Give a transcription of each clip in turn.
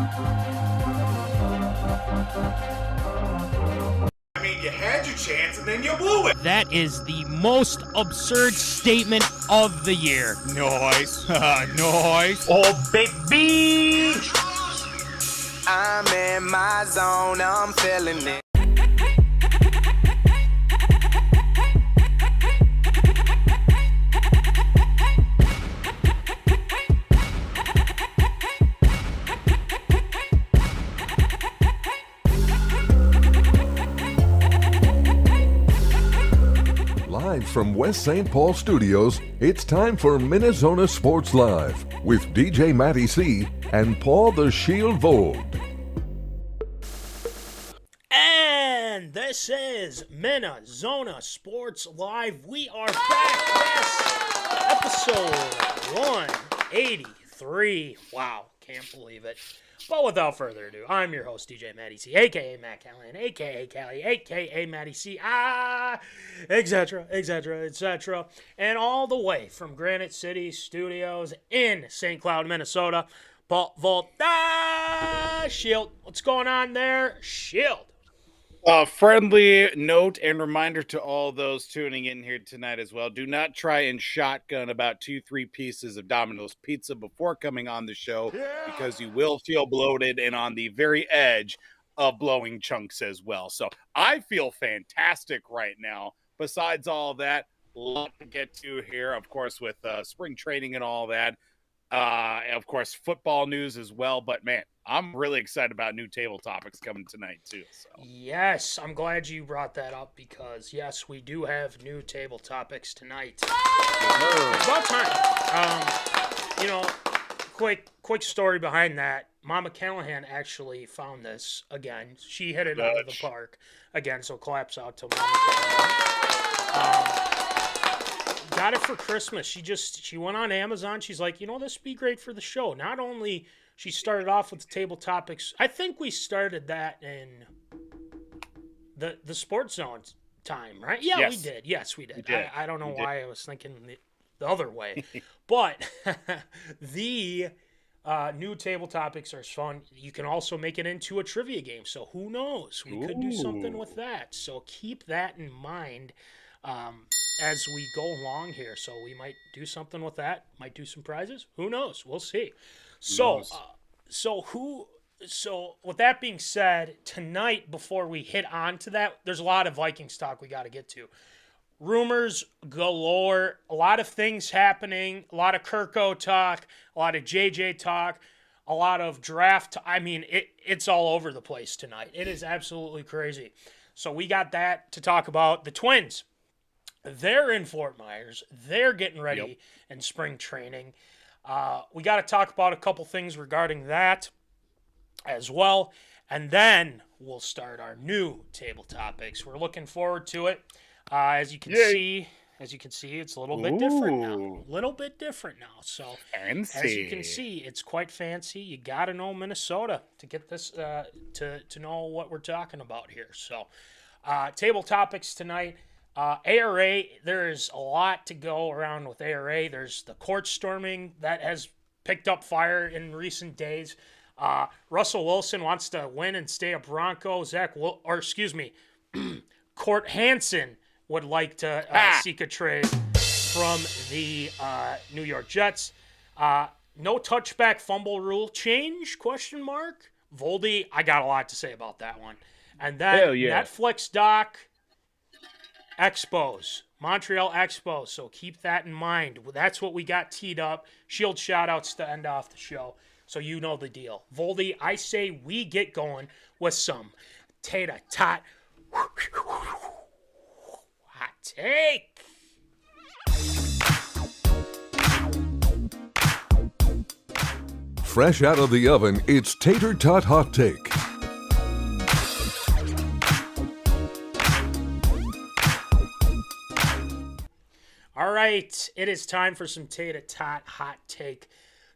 I mean, you had your chance and then you blew it. That is the most absurd statement of the year. Nice. Nice. Oh, baby. I'm in my zone, I'm feeling it. Live from West St. Paul Studios, it's time for MinneZona Sports Live with DJ Matty C and Paul the Shield Vold. And this is MinneZona Sports Live. We are back. Yes, episode 183. Wow, can't believe it. But without further ado, I'm your host, DJ Matty C, a.k.a. Matt Callahan, a.k.a. Callie, a.k.a. Matty C, etc., etc., etc. And all the way from Granite City Studios in St. Cloud, Minnesota, Paul Volta, Shield. What's going on there, Shield? A friendly note and reminder to all those tuning in here tonight as well. Do not try and shotgun about 2-3 pieces of Domino's pizza before coming on the show, because you will feel bloated and on the very edge of blowing chunks as well. So I feel fantastic right now. Besides all that, a lot to get to here, of course, with spring training and all that. Of course, football news as well. But, man, I'm really excited about new table topics coming tonight, too. So. Yes, I'm glad you brought that up because, yes, we do have new table topics tonight. It's about time. Quick story behind that. Mama Callahan actually found this again. She hit it out of the park again, so claps out to Mama Callahan. Got it for Christmas. She went on Amazon. She's like, this would be great for the show. Not only she started off with the table topics. I think we started that in the Sports Zone time, right? Yeah, yes. We did. Yes, we did. We did. I don't know why I was thinking the other way. But the new table topics are fun. You can also make it into a trivia game. So who knows? We could do something with that. So keep that in mind as we go along here. So we might do something with that. Might do some prizes. Who knows? We'll see. So with that being said, tonight, before we hit on to that, there's a lot of Vikings talk we got to get to. Rumors galore, a lot of things happening, a lot of Kirko talk, a lot of JJ talk, a lot of draft. It's all over the place tonight. It is absolutely crazy. So we got that to talk about. The Twins, they're in Fort Myers. They're getting ready in spring training. We got to talk about a couple things regarding that as well. And then we'll start our new table topics. We're looking forward to it. As you can see, it's a little bit different now. So fancy. As you can see, it's quite fancy. You got to know Minnesota to get this, to know what we're talking about here. So table topics tonight. ARA, there's a lot to go around with ARA. There's the court storming that has picked up fire in recent days. Russell Wilson wants to win and stay a Bronco. Court Hansen would like to seek a trade from the New York Jets. No touchback fumble rule change, ? Voldy, I got a lot to say about that one. And then Netflix doc, Expos, Montreal Expos. So keep that in mind. That's what we got teed up. Shield shoutouts to end off the show. So you know the deal. Voldy, I say we get going with some Tater Tot Hot Take. Fresh out of the oven, it's Tater Tot Hot Take. All right, it is time for some Tater Tot Hot Take.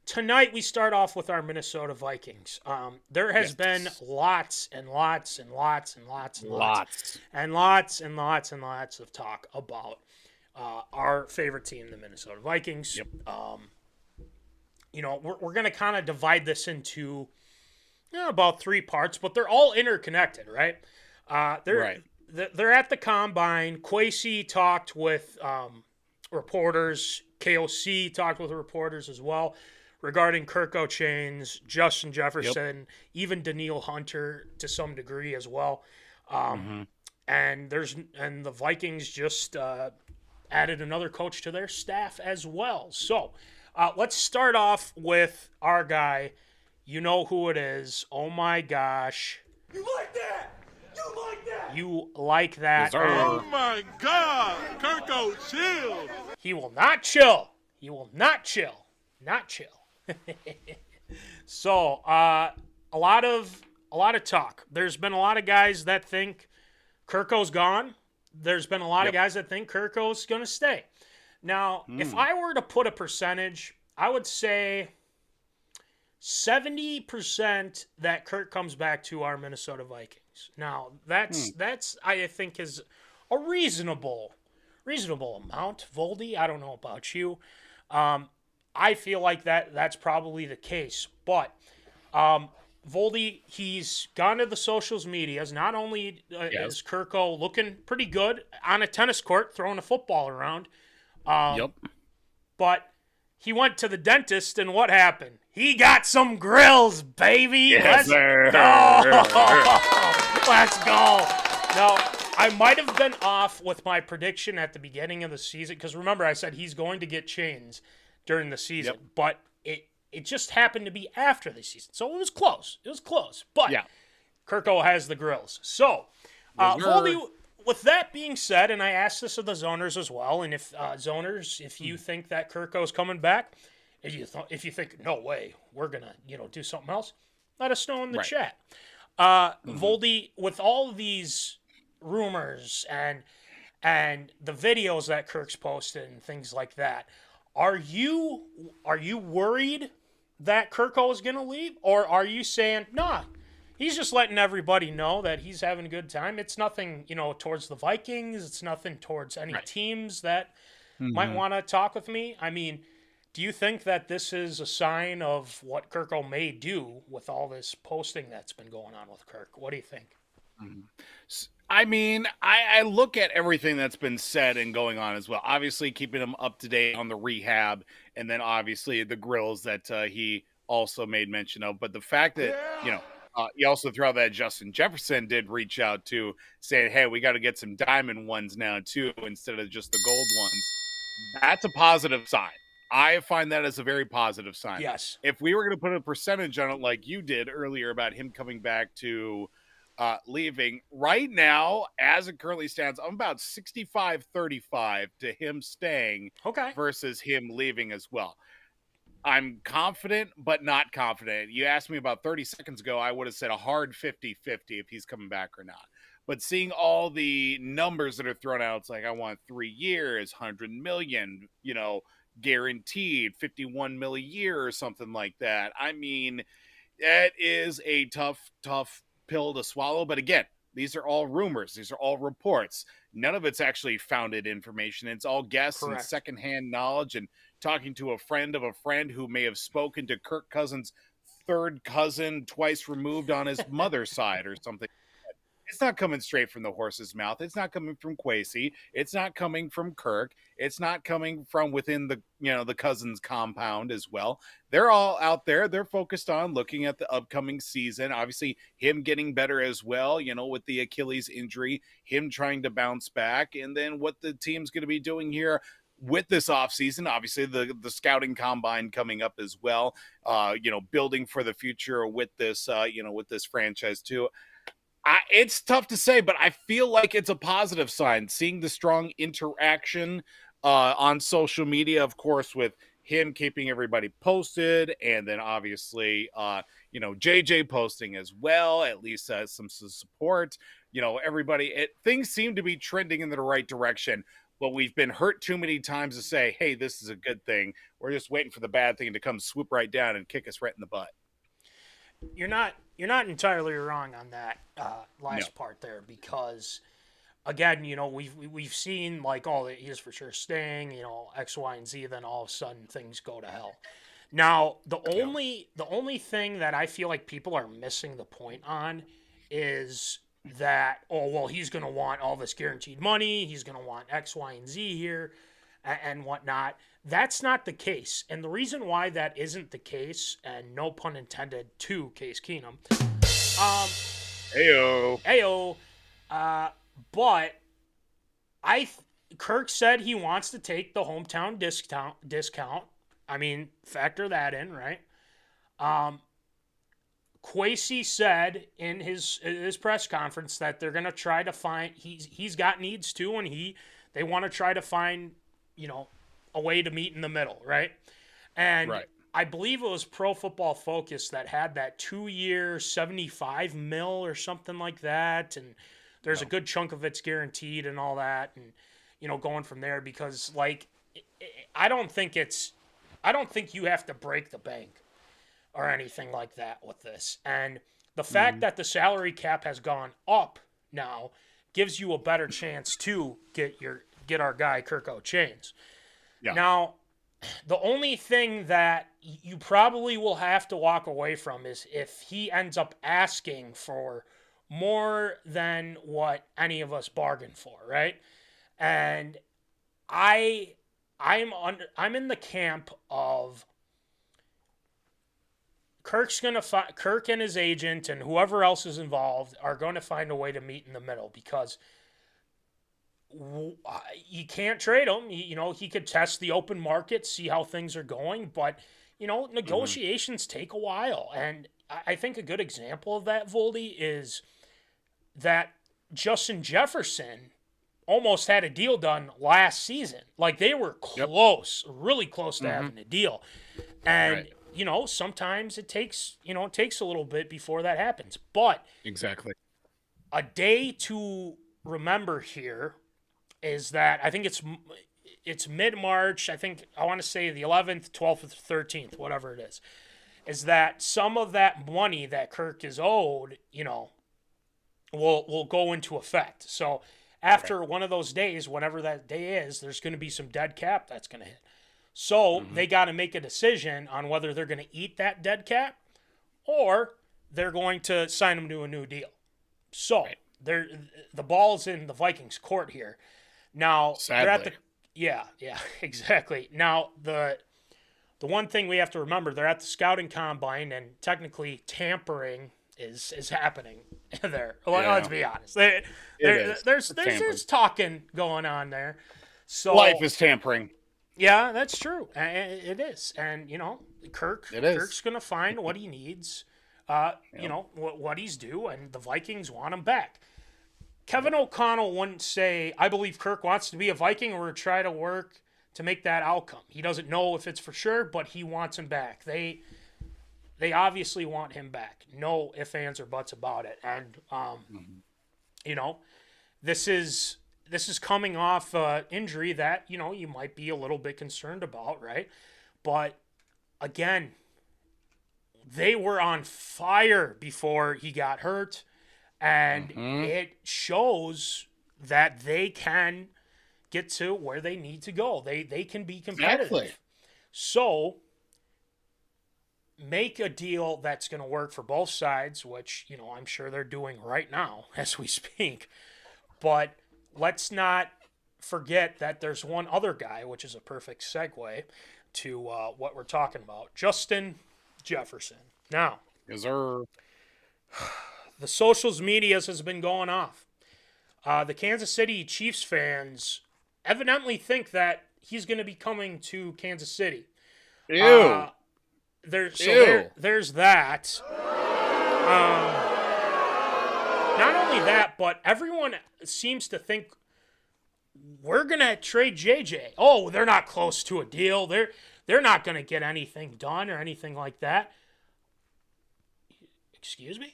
Tonight, we start off with our Minnesota Vikings. There has been lots and lots and lots and lots and lots and lots and lots and lots of talk about our favorite team, the Minnesota Vikings. Yep. We're going to kind of divide this into about 3 parts, but they're all interconnected, right? They're at the combine. Kwesi talked with reporters. KOC talked with reporters as well regarding Kirko Chains, Justin Jefferson, even Daniellehunter to some degree as well. And the Vikings just added another coach to their staff as well. So let's start off with our guy. You know who it is. Oh my gosh. You like that? You like that? You like that. Oh my God! Kirko, chill! He will not chill. He will not chill. Not chill. So, a lot of talk. There's been a lot of guys that think Kirko's gone. There's been a lot of guys that think Kirko's going to stay. Now, if I were to put a percentage, I would say 70% that Kirk comes back to our Minnesota Vikings. Now, that's I think is a reasonable amount. Voldy, I don't know about you. I feel like that's probably the case. But Voldy, he's gone to the socials medias. Not only is Kirko looking pretty good on a tennis court, throwing a football around, but he went to the dentist, and what happened? He got some grills, baby. Yes, Let's go. Let's go. Now, I might have been off with my prediction at the beginning of the season, because remember, I said he's going to get chains during the season, but it just happened to be after the season. So it was close. It was close. But Kirko has the grills. So, Voldy, with that being said, and I asked this of the zoners as well, and if zoners, if you think that Kirko's coming back, if you think, no way, we're going to do something else, let us know in the chat. Voldy, with all these rumors and the videos that Kirk's posted and things like that, are you worried that Kirko is going to leave, or are you saying, nah, he's just letting everybody know that he's having a good time? It's nothing, towards the Vikings. It's nothing towards any teams that might want to talk with me. I mean, do you think that this is a sign of what Kirko may do with all this posting that's been going on with Kirk? What do you think? I mean, I look at everything that's been said and going on as well. Obviously, keeping him up to date on the rehab, and then obviously the grills that he also made mention of. But the fact that, he also threw out that Justin Jefferson did reach out to saying, hey, we got to get some diamond ones now, too, instead of just the gold ones. That's a positive sign. I find that as a very positive sign. Yes. If we were going to put a percentage on it like you did earlier about him coming back to leaving, right now, as it currently stands, I'm about 65-35 to him staying versus him leaving as well. I'm confident, but not confident. You asked me about 30 seconds ago, I would have said a hard 50-50 if he's coming back or not. But seeing all the numbers that are thrown out, it's like, I want 3 years, 100 million, guaranteed, 51 mil a year or something like that. I mean, that is a tough pill to swallow. But again, these are all rumors. These are all reports. None of it's actually founded information. It's all guess and secondhand knowledge and talking to a friend of a friend who may have spoken to Kirk Cousins' third cousin twice removed on his mother's side or something. It's not coming straight from the horse's mouth. It's not coming from Kwesi. It's not coming from Kirk. It's not coming from within the Cousins compound as well. They're all out there. They're focused on looking at the upcoming season. Obviously, him getting better as well, with the Achilles injury, him trying to bounce back, and then what the team's going to be doing here with this offseason. Obviously, the scouting combine coming up as well, building for the future with this, with this franchise too. It's tough to say, but I feel like it's a positive sign. Seeing the strong interaction on social media, of course, with him keeping everybody posted, and then obviously, JJ posting as well, at least some support. Everybody, things seem to be trending in the right direction, but we've been hurt too many times to say, hey, this is a good thing. We're just waiting for the bad thing to come swoop right down and kick us right in the butt. You're not entirely wrong on that last part there, because again, we've seen like, he is for sure staying, X, Y, and Z, then all of a sudden things go to hell. Now, the only thing that I feel like people are missing the point on is that, oh, well, he's going to want all this guaranteed money. He's going to want X, Y, and Z here and whatnot. That's not the case. And the reason why that isn't the case, and no pun intended to Case Keenum, Heyo. but Kirk said he wants to take the hometown discount. I mean, factor that in, right? Kwesi said in his press conference that they're going to try to find, he's got needs too, and they want to try to find, a way to meet in the middle, right? And right. I believe it was Pro Football Focus that had that 2-year $75 million or something like that, and there's a good chunk of it's guaranteed and all that, and going from there, because I don't think you have to break the bank or anything like that with this. And the fact that the salary cap has gone up now gives you a better chance to get our guy Kirko Chains. Yeah. Now, the only thing that you probably will have to walk away from is if he ends up asking for more than what any of us bargained for, right? And I'm in the camp of Kirk and his agent and whoever else is involved are going to find a way to meet in the middle, because you can't trade him. He could test the open market, see how things are going, but negotiations take a while. And I think a good example of that, Voldy, is that Justin Jefferson almost had a deal done last season. Like, they were close, really close to having a deal. And sometimes it takes a little bit before that happens. But exactly, a day to remember here is that I think it's mid-March. I want to say the 11th, 12th, or 13th, whatever it is that some of that money that Kirk is owed, will go into effect. So after one of those days, whatever that day is, there's going to be some dead cap that's going to hit. So they got to make a decision on whether they're going to eat that dead cap or they're going to sign him to a new deal. So the ball's in the Vikings' court here. Now, sadly. They're at the yeah, exactly. Now, the one thing we have to remember, they're at the scouting combine, and technically tampering is happening there. Let's be honest. There's talking going on there. So life is tampering. Yeah, that's true. It is. And, Kirk's going to find what he needs, what he's due, and the Vikings want him back. Kevin O'Connell wouldn't say, I believe Kirk wants to be a Viking, or try to work to make that outcome. He doesn't know if it's for sure, but he wants him back. They obviously want him back. No ifs, ands, or buts about it. And, this is coming off injury that, you might be a little bit concerned about, right? But, again, they were on fire before he got hurt, and it shows that they can get to where they need to go. They can be competitive. Exactly. So, make a deal that's going to work for both sides, which, I'm sure they're doing right now as we speak. But let's not forget that there's one other guy, which is a perfect segue to what we're talking about. Justin Jefferson. Now, yes, sir. The socials medias has been going off. The Kansas City Chiefs fans evidently think that he's going to be coming to Kansas City. Ew. There's that. Not only that, but everyone seems to think we're going to trade JJ. Oh, they're not close to a deal. They're not going to get anything done or anything like that. Excuse me?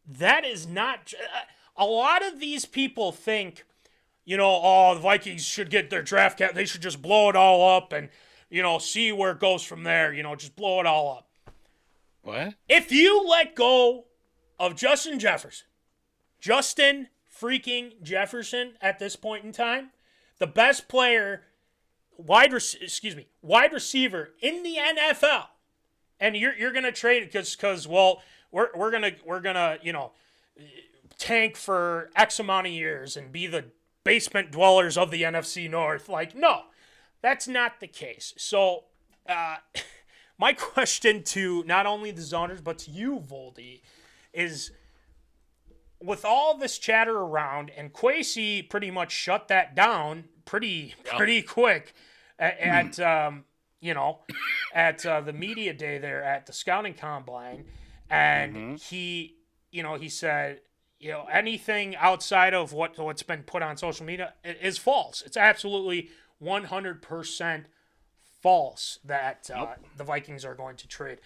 That is not... a lot of these people think, the Vikings should get their draft cap. They should just blow it all up and, see where it goes from there. Just blow it all up. What? If you let go of Justin freaking Jefferson at this point in time, the best player, wide receiver in the NFL, and you're gonna trade because well, we're gonna tank for X amount of years and be the basement dwellers of the NFC North. Like, no, that's not the case. So, my question to not only the Zoners but to you, Voldy, is with all this chatter around, and Kwesi pretty much shut that down pretty quick at the media day there at the scouting combine, and he said, anything outside of what's been put on social media is false. It's absolutely 100% false that the Vikings are going to trade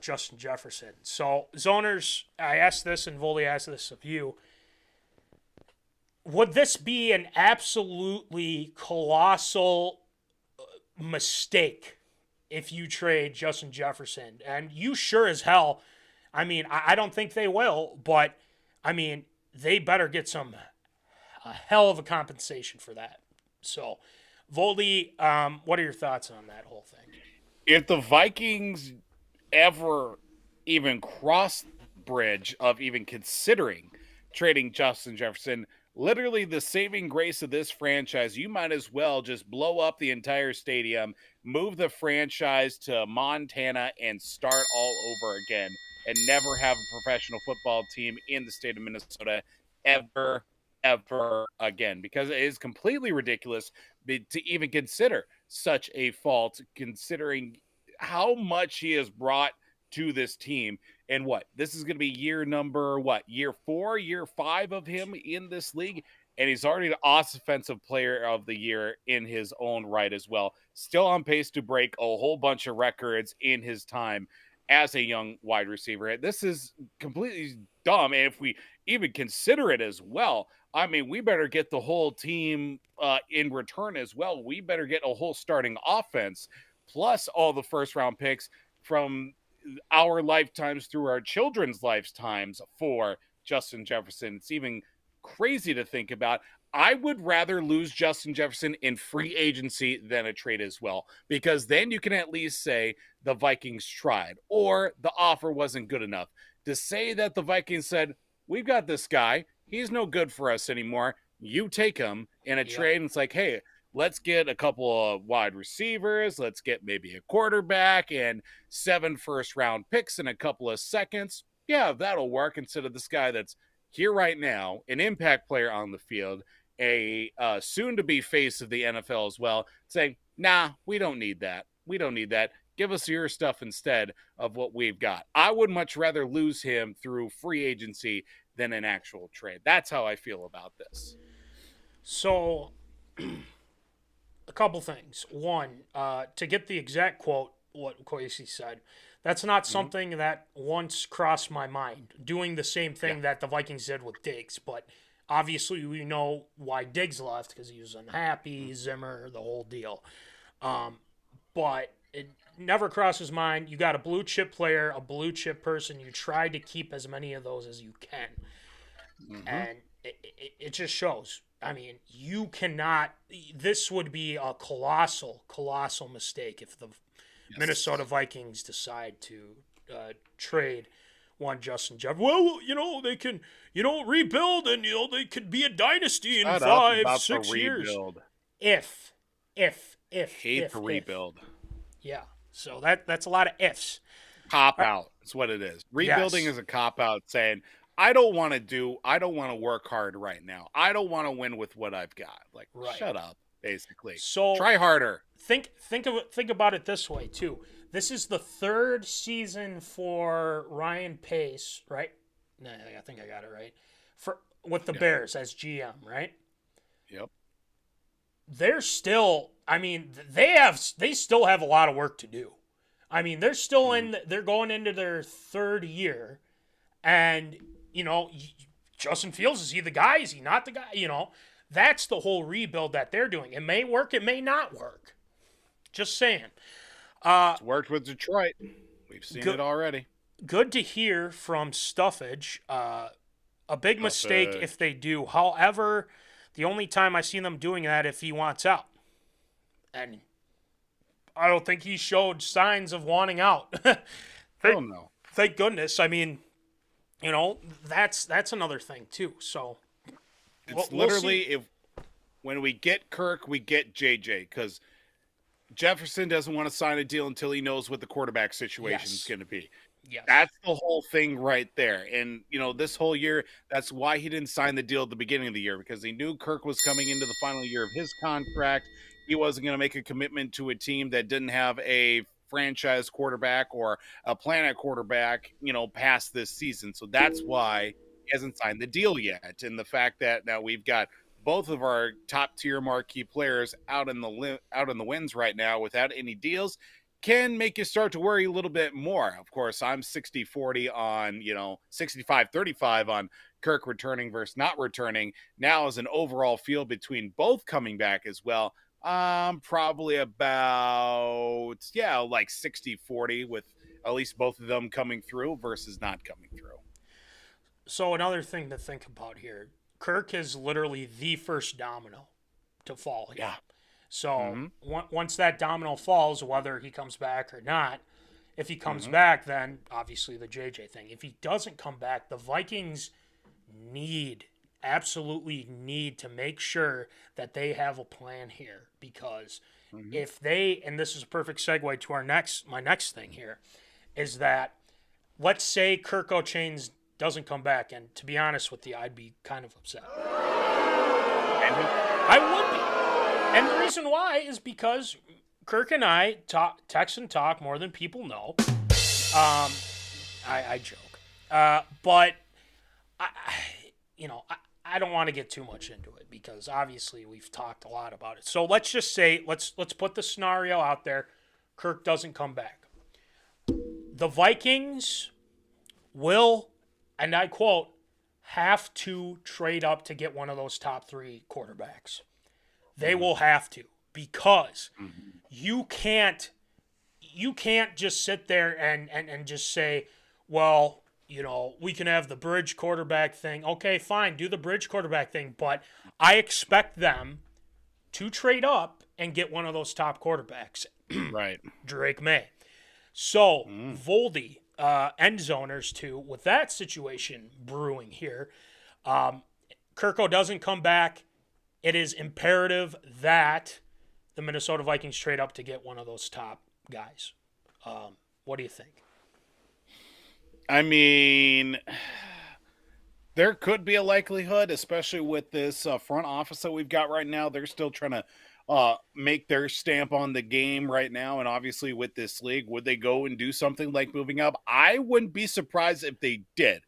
Justin Jefferson. So, Zoners, I asked this, and Voldy asked this of you. Would this be an absolutely colossal mistake if you trade Justin Jefferson? And you sure as hell, I mean, I don't think they will, but, I mean, they better get a hell of a compensation for that. So, Voldy, what are your thoughts on that whole thing? If the Vikings ever even cross the bridge of even considering trading Justin Jefferson, literally the saving grace of this franchise, you might as well just blow up the entire stadium, move the franchise to Montana, and start all over again, and never have a professional football team in the state of Minnesota ever again, because it is completely ridiculous to even consider such a fault, considering how much he has brought to this team. And this is going to be year 4, year 5 of him in this league, and he's already the offensive player of the year in his own right as well. Still on pace to break a whole bunch of records in his time as a young wide receiver. This is completely dumb, and if we even consider it as well, I mean, we better get the whole team in return as well. We better get a whole starting offense, plus all the first-round picks from our lifetimes through our children's lifetimes for Justin Jefferson. It's even crazy to think about. I would rather lose Justin Jefferson in free agency than a trade as well, because then you can at least say the Vikings tried or the offer wasn't good enough. To say that the Vikings said, we've got this guy, he's no good for us anymore, you take him in a trade, and it's like, hey, let's get a couple of wide receivers, let's get maybe a quarterback and 7 first-round picks in a couple of seconds. Yeah, that'll work, instead of this guy that's here right now, an impact player on the field, a soon-to-be face of the NFL as well, saying, nah, we don't need that. We don't need that. Give us your stuff instead of what we've got. I would much rather lose him through free agency than an actual trade. That's how I feel about this. So, a couple things. One, to get the exact quote, what Kwesi said, that's not something that once crossed my mind, doing the same thing that the Vikings did with Diggs. But obviously we know why Diggs left, because he was unhappy, Zimmer, the whole deal. But it never crossed his mind. You got a blue chip player, a blue chip person. You try to keep as many of those as you can. And it just shows. I mean, you cannot. This would be a colossal mistake if the Minnesota Vikings decide to trade one Justin Jefferson. Well, they can, rebuild, and they could be a dynasty in 5-6 years. If Hate to rebuild. Yeah, so that's a lot of ifs. Cop out. That's what it is. Rebuilding is a cop out, saying, I don't want to work hard right now. I don't want to win with what I've got. Like, shut up, basically. So try harder. Think about it this way too. This is the 3rd season for Ryan Pace, right? Nah, I think I got it right. With the Bears as GM, right? Yep. They're still. I mean, they still have a lot of work to do. I mean, they're still they're going into their 3rd year, and Justin Fields, is he the guy? Is he not the guy? That's the whole rebuild that they're doing. It may work, it may not work. Just saying. It's worked with Detroit. We've seen it already. Good to hear from Stuffage. A big mistake if they do. However, the only time I see them doing that if he wants out. And I don't think he showed signs of wanting out. Oh no. Thank goodness. I mean, that's another thing too. So It's we'll literally see. when we get Kirk, we get JJ, because Jefferson doesn't want to sign a deal until he knows what the quarterback situation is Yes. going to be. Yes. That's the whole thing right there. And, this whole year, that's why he didn't sign the deal at the beginning of the year, because he knew Kirk was coming into the final year of his contract. He wasn't going to make a commitment to a team that didn't have a franchise quarterback or a planet quarterback, past this season. So that's why he hasn't signed the deal yet. And the fact that now we've got both of our top tier marquee players out in the winds right now without any deals can make you start to worry a little bit more. Of course, I'm 60-40 on, 65-35 on Kirk returning versus not returning. Now, as an overall feel between both coming back as well, probably about, like 60-40 with at least both of them coming through versus not coming through. So another thing to think about here, Kirk is literally the first domino to fall here. Yeah. So once that domino falls, whether he comes back or not, if he comes back, then obviously the JJ thing. If he doesn't come back, the Vikings absolutely need to make sure that they have a plan here, because if they, and this is a perfect segue to my next thing here, is that let's say Kirk Cousins doesn't come back, and to be honest with you, I'd be kind of upset. I would be. And the reason why is because Kirk and I text and talk more than people know. I joke. But, I don't want to get too much into it, because obviously we've talked a lot about it. So let's just say, let's put the scenario out there. Kirk doesn't come back. The Vikings will, and I quote, have to trade up to get one of those top 3 quarterbacks. They will have to, because you can't just sit there and just say, well, we can have the bridge quarterback thing. Okay, fine, do the bridge quarterback thing, but I expect them to trade up and get one of those top quarterbacks. Right. Drake May. So, Voldy, end zoners too, with that situation brewing here, Kirko doesn't come back. It is imperative that the Minnesota Vikings trade up to get one of those top guys. What do you think? I mean, there could be a likelihood, especially with this front office that we've got right now. They're still trying to make their stamp on the game right now. And obviously with this league, would they go and do something like moving up? I wouldn't be surprised if they did.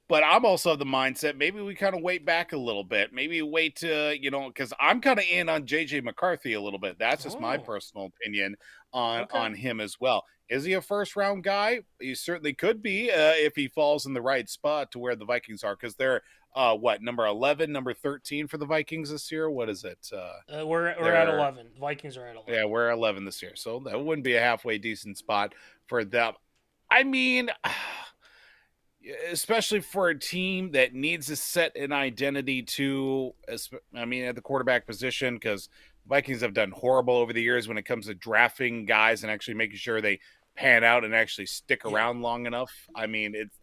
But I'm also of the mindset, maybe we kind of wait back a little bit. Maybe wait to, because I'm kind of in on J.J. McCarthy a little bit. That's just my personal opinion on him as well. Is he a first-round guy? He certainly could be if he falls in the right spot to where the Vikings are, because they're, number 11, number 13 for the Vikings this year? What is it? We're at 11. The Vikings are at 11. Yeah, we're 11 this year. So that wouldn't be a halfway decent spot for them. I mean, especially for a team that needs to set an identity to, at the quarterback position, because Vikings have done horrible over the years when it comes to drafting guys and actually making sure they pan out and actually stick around long enough. I mean, it's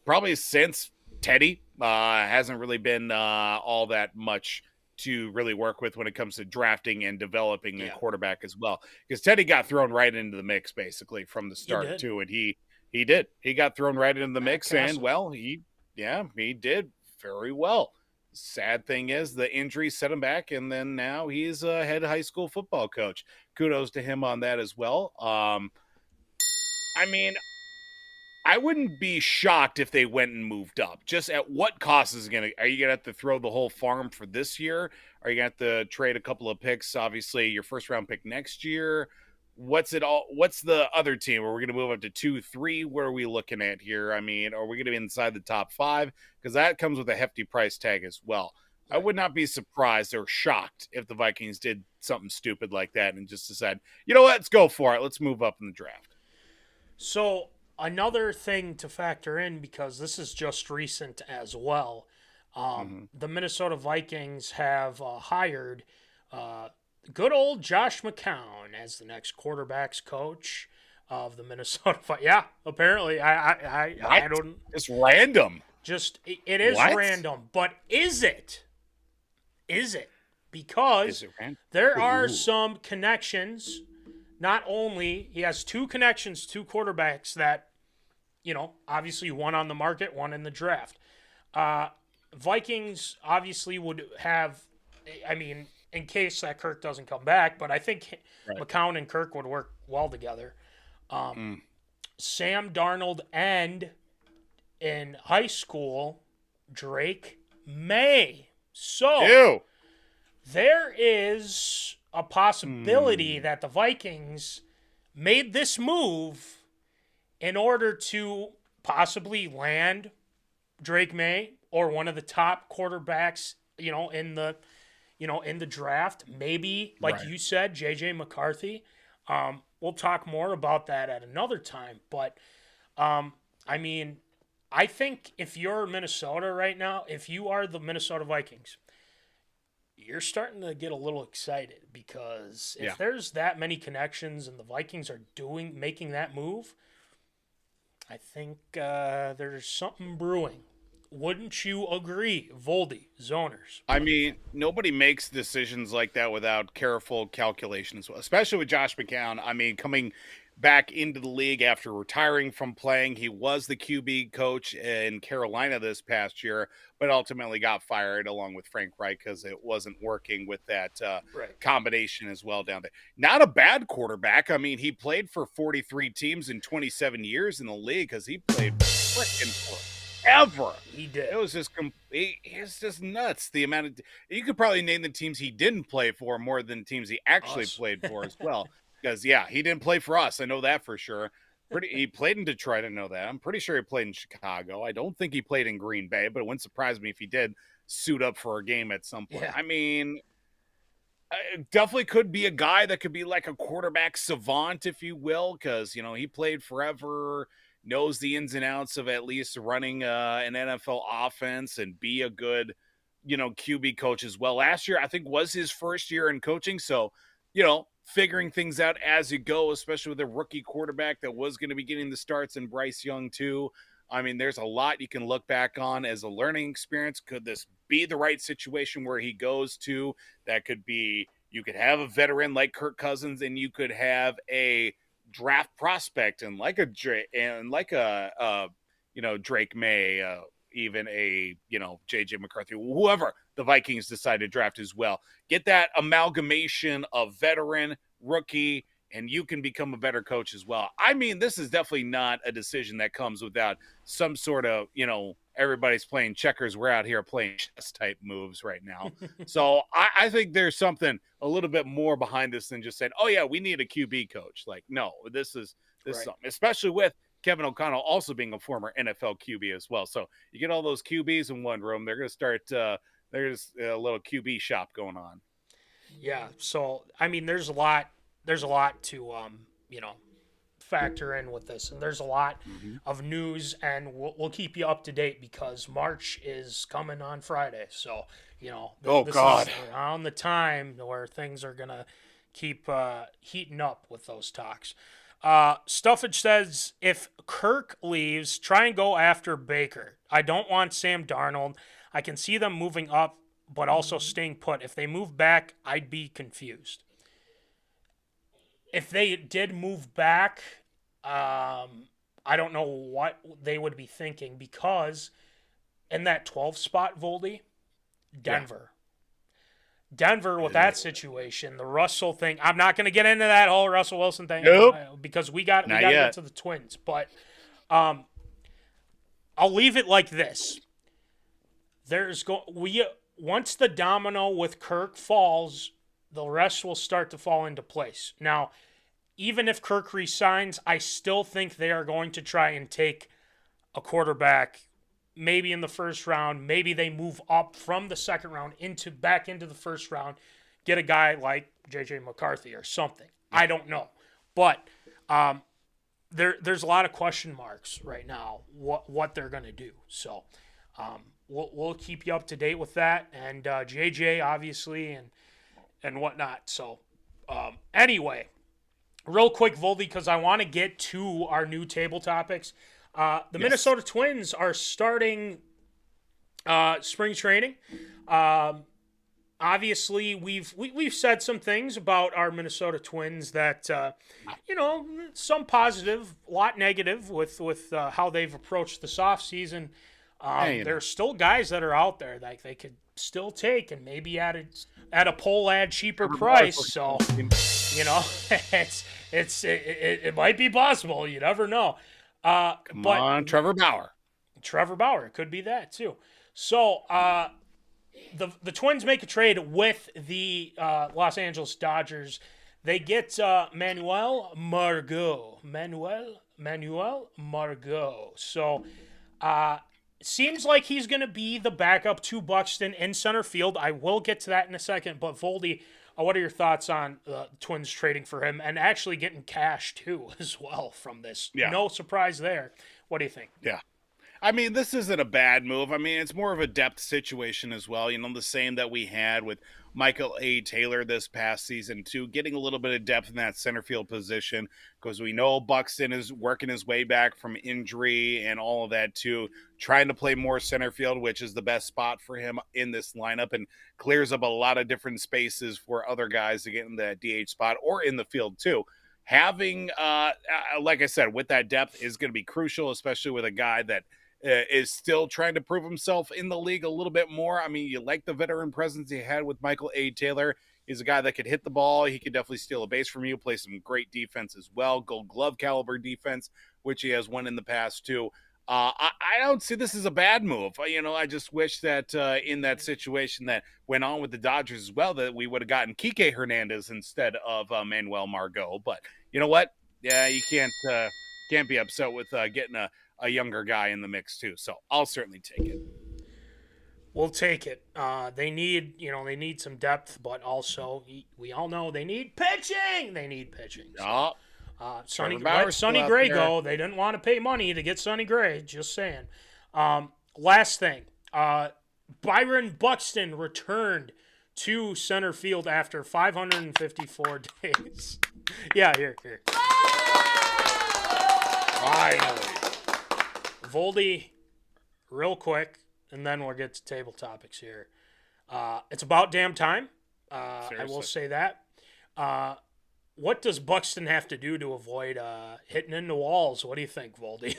probably since Teddy hasn't really been all that much to really work with when it comes to drafting and developing a quarterback as well. Because Teddy got thrown right into the mix basically from the start too, and he did. He got thrown right into the mix, and he did very well. Sad thing is the injury set him back, and then now he's a head high school football coach. Kudos to him on that as well. I mean, I wouldn't be shocked if they went and moved up. Just at what cost is it are you going to have to throw the whole farm for this year? Are you going to have to trade a couple of picks? Obviously, your first round pick next year. What's the other team? Are we going to move up to 2-3? Where are we looking at here? I mean, are we going to be inside the top 5? Because that comes with a hefty price tag as well. I would not be surprised or shocked if the Vikings did something stupid like that and just decided, you know what, let's go for it. Let's move up in the draft. So another thing to factor in, because this is just recent as well, the Minnesota Vikings have hired good old Josh McCown as the next quarterbacks coach of the Minnesota. Yeah, apparently. I don't. It's random. It is What? random, but is it? Is it? Because Is it random? there are some connections. Not only he has two connections, two quarterbacks that, obviously one on the market, one in the draft. Vikings obviously would have, in case that Kirk doesn't come back, but I think McCown and Kirk would work well together. Sam Darnold and in high school, Drake May. So Ew. there is a possibility that the Vikings made this move in order to possibly land Drake May or one of the top quarterbacks, in the draft. Maybe, like you said, J.J. McCarthy. We'll talk more about that at another time. But, I think if you're Minnesota right now, if you are the Minnesota Vikings, you're starting to get a little excited because if there's that many connections and the Vikings are making that move, I think there's something brewing. Wouldn't you agree, Voldy, Zoners? Nobody makes decisions like that without careful calculation as well, especially with Josh McCown. Coming back into the league after retiring from playing, he was the QB coach in Carolina this past year, but ultimately got fired along with Frank Reich because it wasn't working with that combination as well down there. Not a bad quarterback. He played for 43 teams in 27 years in the league because he played freaking forever. He did. It was just it's just nuts. The amount of you could probably name the teams he didn't play for more than teams he actually played for as well. Because he didn't play for us. I know that for sure. He played in Detroit. I know that. I'm pretty sure he played in Chicago. I don't think he played in Green Bay, but it wouldn't surprise me if he did suit up for a game at some point. Yeah. Definitely could be a guy that could be like a quarterback savant, if you will, because he played forever. Knows the ins and outs of at least running an NFL offense and be a good, QB coach as well. Last year, I think, was his first year in coaching. So, figuring things out as you go, especially with a rookie quarterback that was going to be getting the starts and Bryce Young too. There's a lot you can look back on as a learning experience. Could this be the right situation where he goes to? That could be, you could have a veteran like Kirk Cousins and you could have a draft prospect and like a Drake May, even a, J.J. McCarthy, whoever the Vikings decide to draft as well. Get that amalgamation of veteran, rookie, and you can become a better coach as well. This is definitely not a decision that comes without some sort of, everybody's playing checkers. We're out here playing chess type moves right now. So I think there's something a little bit more behind this than just saying, oh yeah, we need a QB coach. Like, no, this is something, especially with Kevin O'Connell also being a former NFL QB as well. So you get all those QBs in one room, they're going to start, there's a little QB shop going on. Yeah. So, there's a lot to, factor in with this. And there's a lot of news, and we'll keep you up to date because March is coming on Friday. So, this is around the time where things are going to keep heating up with those talks. Stuffage says, if Kirk leaves, try and go after Baker. I don't want Sam Darnold. I can see them moving up, but also staying put. If they move back, I'd be confused. If they did move back, I don't know what they would be thinking because in that 12 spot, Voldy, Denver. Denver with that situation, the Russell thing. I'm not going to get into that whole Russell Wilson thing because we got to get to the Twins. But I'll leave it like this: once the domino with Kirk falls, the rest will start to fall into place. Now, even if Kirk resigns, I still think they are going to try and take a quarterback. Maybe in the first round, maybe they move up from the second round back into the first round, get a guy like J.J. McCarthy or something. I don't know. But there's a lot of question marks right now what they're going to do. So we'll keep you up to date with that. And J.J. obviously, and and whatnot. So, anyway, real quick, Voldy, because I want to get to our new table topics. The Minnesota Twins are starting spring training. Obviously, we've said some things about our Minnesota Twins that, some positive, a lot negative with how they've approached this offseason. There's still guys that are out there that they could still take and maybe at a poll ad cheaper price. So, it might be possible. You never know. Come on, Trevor Bauer. It could be that too. So, the Twins make a trade with the Los Angeles Dodgers. They get Manuel Margot. So, seems like he's going to be the backup to Buxton in center field. I will get to that in a second. But, Voldy, what are your thoughts on the Twins trading for him and actually getting cash, too, as well from this? Yeah. No surprise there. What do you think? Yeah. I mean, this isn't a bad move. I mean, it's more of a depth situation as well. The same that we had with Michael A. Taylor this past season, too, getting a little bit of depth in that center field position because we know Buxton is working his way back from injury and all of that, too, trying to play more center field, which is the best spot for him in this lineup and clears up a lot of different spaces for other guys to get in that DH spot or in the field, too. Having, like I said, with that depth is going to be crucial, especially with a guy that is still trying to prove himself in the league a little bit more. I mean, you like the veteran presence he had with Michael A. Taylor. He's a guy that could hit the ball. He could definitely steal a base from you, play some great defense as well, Gold Glove caliber defense, which he has won in the past too. I don't see this as a bad move. I just wish that in that situation that went on with the Dodgers as well, that we would have gotten Kike Hernandez instead of Manuel Margot. But you know what? Yeah, you can't be upset with getting a younger guy in the mix too. So I'll certainly take it. We'll take it. They need some depth, but also we all know they need pitching. So, Sonny Gray go. They didn't want to pay money to get Sonny Gray. Just saying. Last thing. Byron Buxton returned to center field after 554 days. Yeah, here. Finally. Voldy, real quick, and then we'll get to table topics here. It's about damn time. I will say that. What does Buxton have to do to avoid hitting into walls? What do you think, Voldy?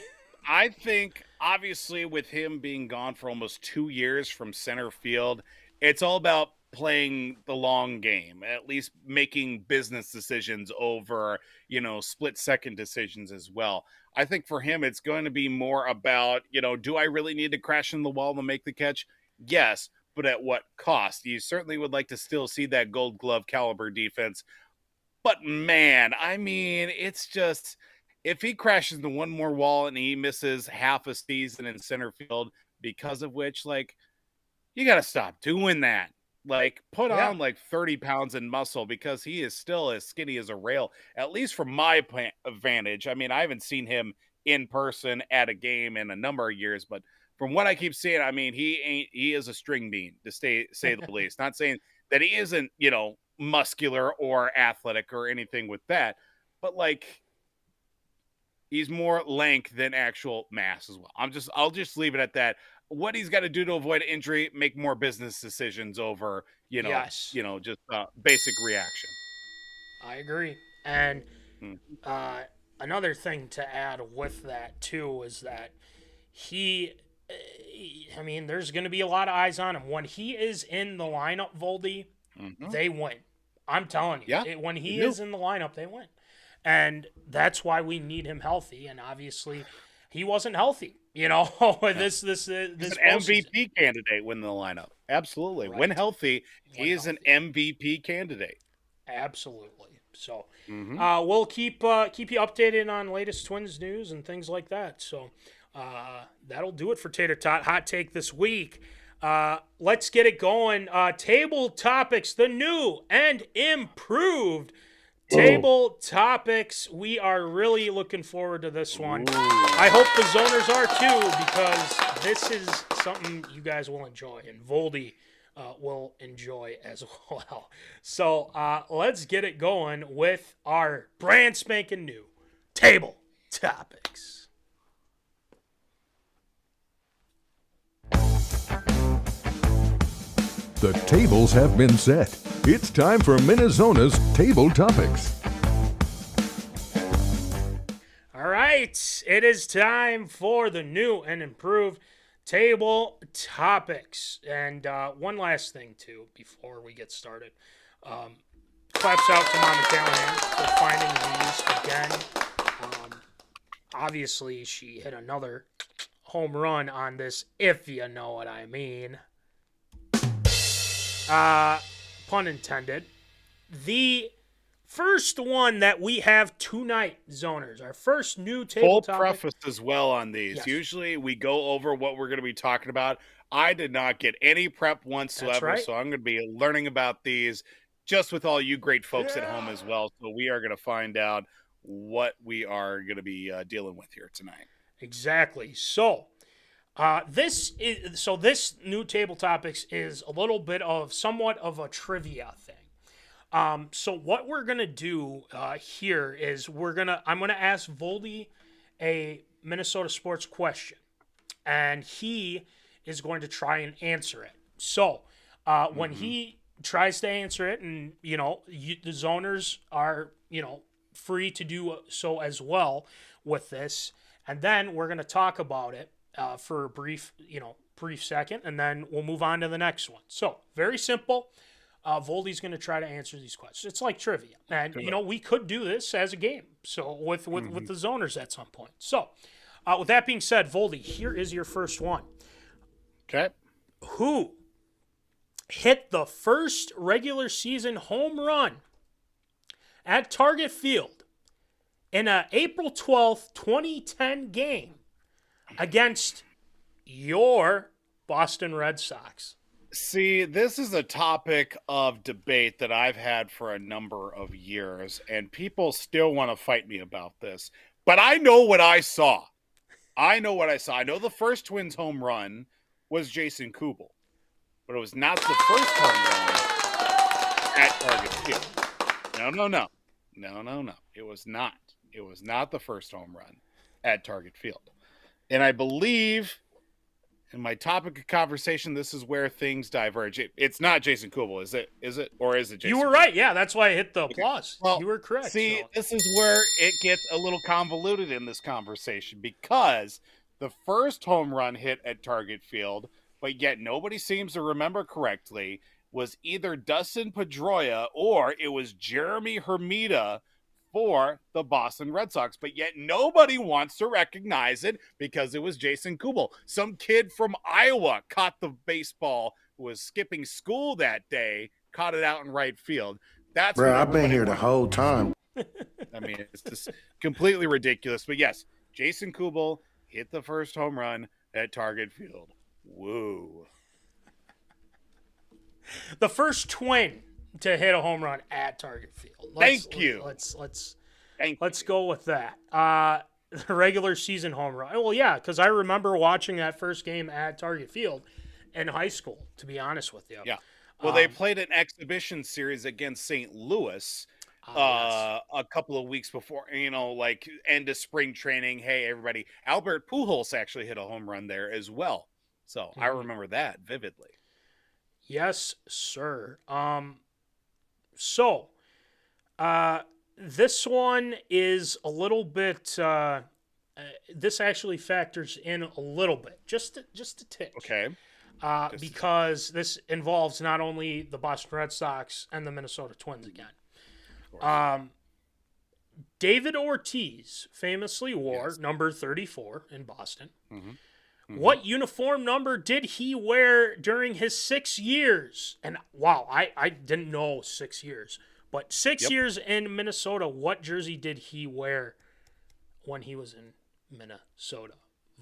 I think, obviously, with him being gone for almost 2 years from center field, it's all about playing the long game, at least making business decisions over, split-second decisions as well. I think for him, it's going to be more about, do I really need to crash in the wall to make the catch? Yes, but at what cost? You certainly would like to still see that Gold Glove caliber defense. But man, I mean, it's just, if he crashes into one more wall and he misses half a season in center field, because of which, you got to stop doing that. Put on 30 pounds in muscle, because he is still as skinny as a rail, at least from my advantage. I mean, I haven't seen him in person at a game in a number of years, but from what I keep seeing, I mean, he is a string bean, to say the least. Not saying that he isn't, muscular or athletic or anything with that, but he's more length than actual mass as well. I'll just leave it at that. What he's got to do to avoid injury, make more business decisions over, just basic reaction. I agree. And another thing to add with that too is that there's going to be a lot of eyes on him. When he is in the lineup, Voldy, they win. I'm telling you. Yeah, when he is in the lineup, they win. And that's why we need him healthy. And obviously, he wasn't healthy. This he's an MVP candidate when in the lineup. Absolutely. Right. When healthy, he is an MVP candidate. Absolutely. So we'll keep you updated on latest Twins news and things like that. So that'll do it for Tater Tot Hot Take this week. Let's get it going. Table topics, the new and improved table topics. We are really looking forward to this one. I hope the zoners are too, because this is something you guys will enjoy. And Voldy, will enjoy as well. So let's get it going with our brand spanking new table topics. The tables have been set. It's time for MinneZona's Table Topics. All right, it is time for the new and improved table topics. And one last thing, too, before we get started. Claps out to Mama Callahan for finding these again. Obviously, she hit another home run on this, if you know what I mean. Pun intended. The first one that we have tonight, Zoners, our first new table Full topic. preface as well on these. Yes. Usually we go over what we're going to be talking about. I did not get any prep whatsoever, right. so I'm going to be learning about these just with all you great folks at home as well. So we are going to find out what we are going to be dealing with here tonight. Exactly. So, this new table topics is a little bit of somewhat of a trivia thing. So what we're gonna do here is I'm gonna ask Voldy a Minnesota sports question, and he is going to try and answer it. So when he tries to answer it, and the zoners are free to do so as well with this, and then we're gonna talk about it for a brief second, and then we'll move on to the next one. So very simple. Voldy's going to try to answer these questions. It's like trivia, and we could do this as a game. So with the zoners at some point. So with that being said, Voldy, here is your first one. Okay. Who hit the first regular season home run at Target Field in a April 12th, 2010 game against your Boston Red Sox? See, this is a topic of debate that I've had for a number of years, and people still want to fight me about this. But I know what I saw. I know the first Twins home run was Jason Kubel, but it was not the first home run at Target Field. No. It was not. It was not the first home run at Target Field. And I believe in my topic of conversation, this is where things diverge. It's not Jason Kubel, is it? Or is it Jason? You were right. Yeah, that's why I hit the applause. Well, you were correct. See, this is where it gets a little convoluted in this conversation, because the first home run hit at Target Field, but yet nobody seems to remember correctly, was either Dustin Pedroia or it was Jeremy Hermida for the Boston Red Sox, but yet nobody wants to recognize it because it was Jason Kubel. Some kid from Iowa caught the baseball, who was skipping school that day, caught it out in right field. That's bro, I've been here the whole time. I mean, it's just completely ridiculous. But yes, Jason Kubel hit the first home run at Target Field. Woo. The first twin to hit a home run at Target Field. Let's go with that. The regular season home run. Well, yeah, because I remember watching that first game at Target Field in high school, to be honest with you. Yeah. Well, they played an exhibition series against St. Louis Yes. a couple of weeks before, like end of spring training. Hey, everybody. Albert Pujols actually hit a home run there as well. So I remember that vividly. Yes, sir. So, this one is a little bit. This actually factors in a little bit, just a tick. Okay. Because this involves not only the Boston Red Sox and the Minnesota Twins again. David Ortiz famously wore number 34 in Boston. What uniform number did he wear during his 6 years? And wow, I didn't know 6 years. But 6 years in Minnesota, what jersey did he wear when he was in Minnesota?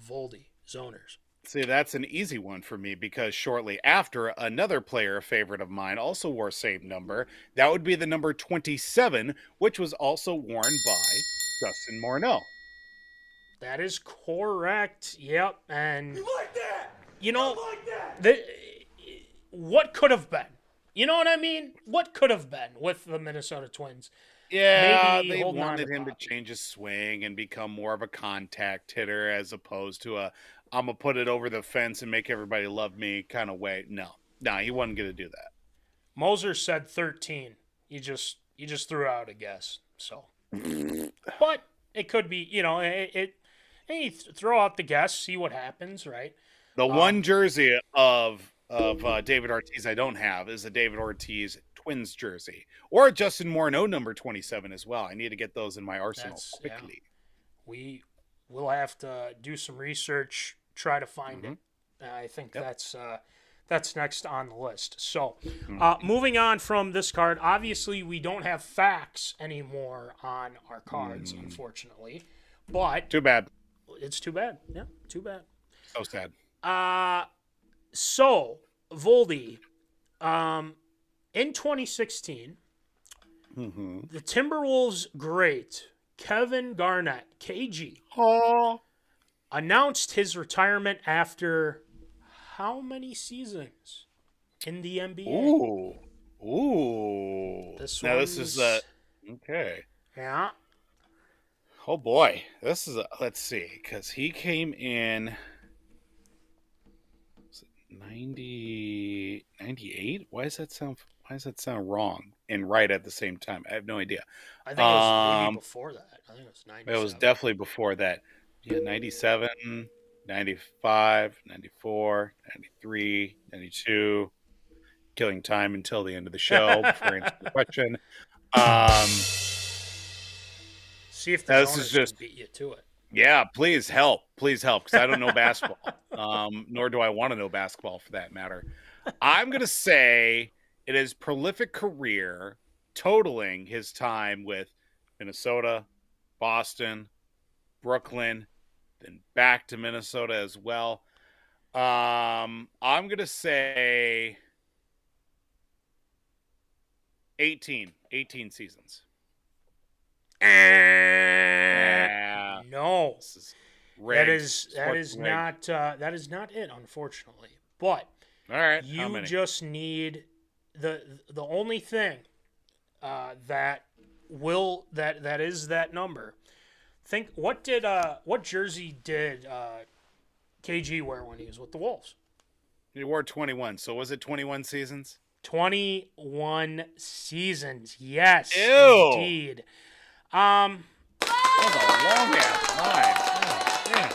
Voldy, Zoners. See, that's an easy one for me because shortly after, another player, a favorite of mine, also wore same number. That would be the number 27, which was also worn by Justin Morneau. That is correct. Yep. And You like that? you know, I like that. what could have been? You know what I mean? What could have been with the Minnesota Twins? Yeah, Maybe they holding on wanted to him to Poppy. change his swing and become more of a contact hitter as opposed to I'm gonna put it over the fence and make everybody love me kind of way. No, he wasn't gonna do that. Moser said 13. You just threw out a guess. So, but it could be. Hey, throw out the guess, see what happens, right? The one jersey of David Ortiz I don't have is a David Ortiz Twins jersey or a Justin Morneau number 27 as well. I need to get those in my arsenal quickly. Yeah. We'll have to do some research, try to find it. I think that's next on the list. So, moving on from this card, obviously we don't have facts anymore on our cards, unfortunately. But too bad. It's too bad. Yeah, too bad. So sad. So Voldy, in 2016, the Timberwolves great Kevin Garnett, KG, announced his retirement after how many seasons in the NBA? Ooh. This is okay. Yeah. Oh boy, this is let's see, because he came in 90, 98. Why does that sound wrong and right at the same time? I have no idea. I think it was maybe before that. I think it was 97. It was definitely before that. Yeah, 97, 95, 94, 93, 92. Killing time until the end of the show before I answer the question. See if the owners can beat you to it. Yeah, please help, because I don't know basketball, nor do I want to know basketball for that matter. I'm gonna say it is prolific career, totaling his time with Minnesota, Boston, Brooklyn, then back to Minnesota as well. I'm gonna say 18 seasons. No, that is not it, unfortunately. But all right, you just need the only thing that is that number. Think what jersey did KG wear when he was with the Wolves? He wore 21. So was it 21 seasons? 21 seasons. Yes, Ew. indeed. That was a long ass time. Oh, yeah.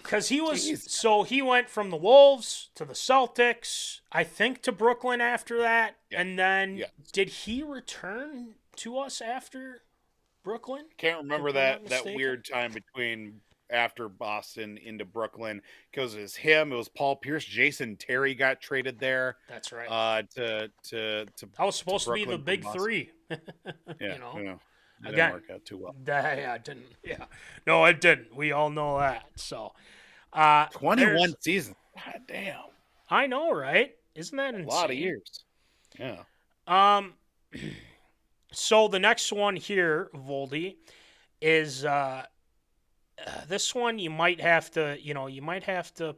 Because he went from the Wolves to the Celtics, I think to Brooklyn after that, and then did he return to us after Brooklyn? Can't remember that weird time between after Boston into Brooklyn, because it was him, it was Paul Pierce, Jason Terry got traded there. That's right. To that was supposed to be the big three. Yeah. It Again, didn't work out too well. It didn't. Yeah, no, it didn't. We all know that. So, 21 seasons. God damn. I know, right? Isn't that insane? A lot of years. Yeah. So the next one here, Voldy, is this one you might have to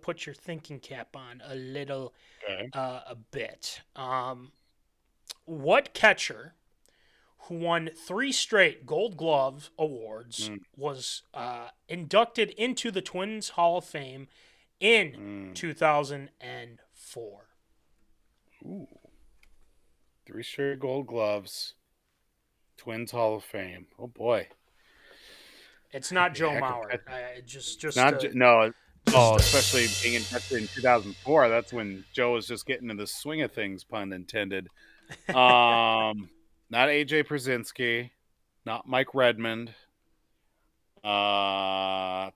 put your thinking cap on a little, a bit. What catcher who won 3 straight Gold Glove awards was inducted into the Twins Hall of Fame in 2004? Ooh. 3 straight Gold Gloves. Twins Hall of Fame. Oh boy. It's not Joe Mauer. Especially being inducted in 2004. That's when Joe was just getting into the swing of things, pun intended. Not AJ Przinsky, not Mike Redmond. Oh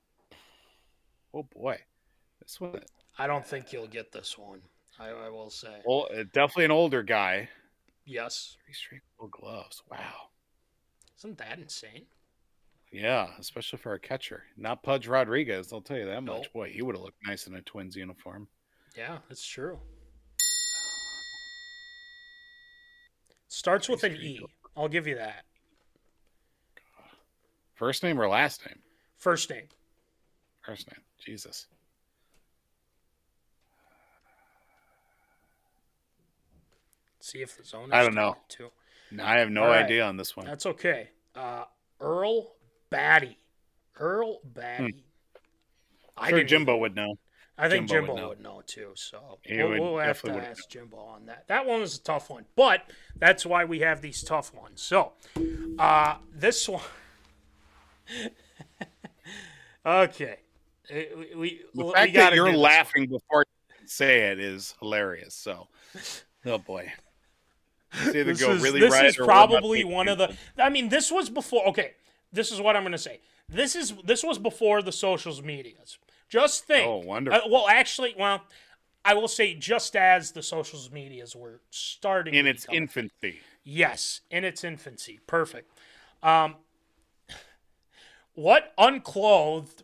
boy, this one. I don't think you'll get this one. I will say. Well, definitely an older guy. Yes. 3 straight Gold Gloves. Wow. Isn't that insane? Yeah, especially for a catcher. Not Pudge Rodriguez, I'll tell you that much. Boy, he would have looked nice in a Twins uniform. Yeah, that's true. Starts with an E. I'll give you that. First name or last name? First name. First name. Jesus. See if the zone. I don't know. Too. No, I have no All right. idea on this one. That's okay. Earl Batty. Earl Batty. I'm sure Jimbo would know. I think Jimbo would know too. So we'll have to definitely ask Jimbo on that. That one was a tough one, but that's why we have these tough ones. So this one. Okay. The fact that you're laughing before you say it is hilarious. So, oh boy. This is probably one of the. I mean, this was before. Okay, this is what I'm going to say. This was before the social medias. Just think. Oh, wonderful. I will say just as the social medias were starting in its infancy. Yes, in its infancy. Perfect. What unclothed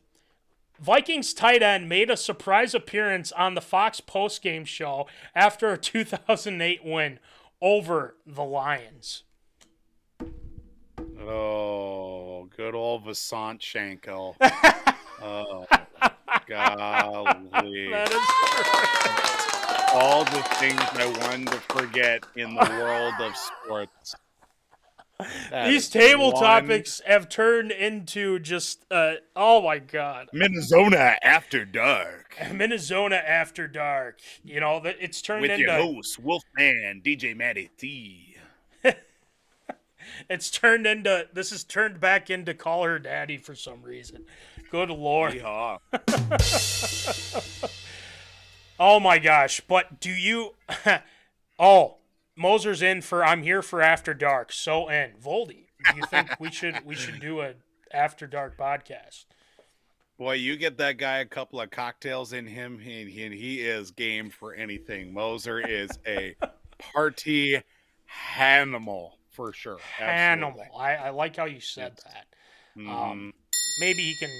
Vikings tight end made a surprise appearance on the Fox postgame show after a 2008 win over the Lions? Oh, good old Vasant Shanko. Oh, golly. That is all the things I wanted to forget in the world of sports. These table topics have turned into just, oh my God. MinneZona After Dark. MinneZona After Dark. You know, it's turned with into... your host, Wolfman, DJ Matty T. This has turned back into Call Her Daddy for some reason. Good Lord. Yeehaw. Oh my gosh. But do you... Oh, Moser's in for I'm here for After Dark. So in. Voldy, do you think we should do an After Dark podcast? Boy, you get that guy a couple of cocktails in him, and he is game for anything. Moser is a party animal for sure. Animal. I like how you said that. Maybe he can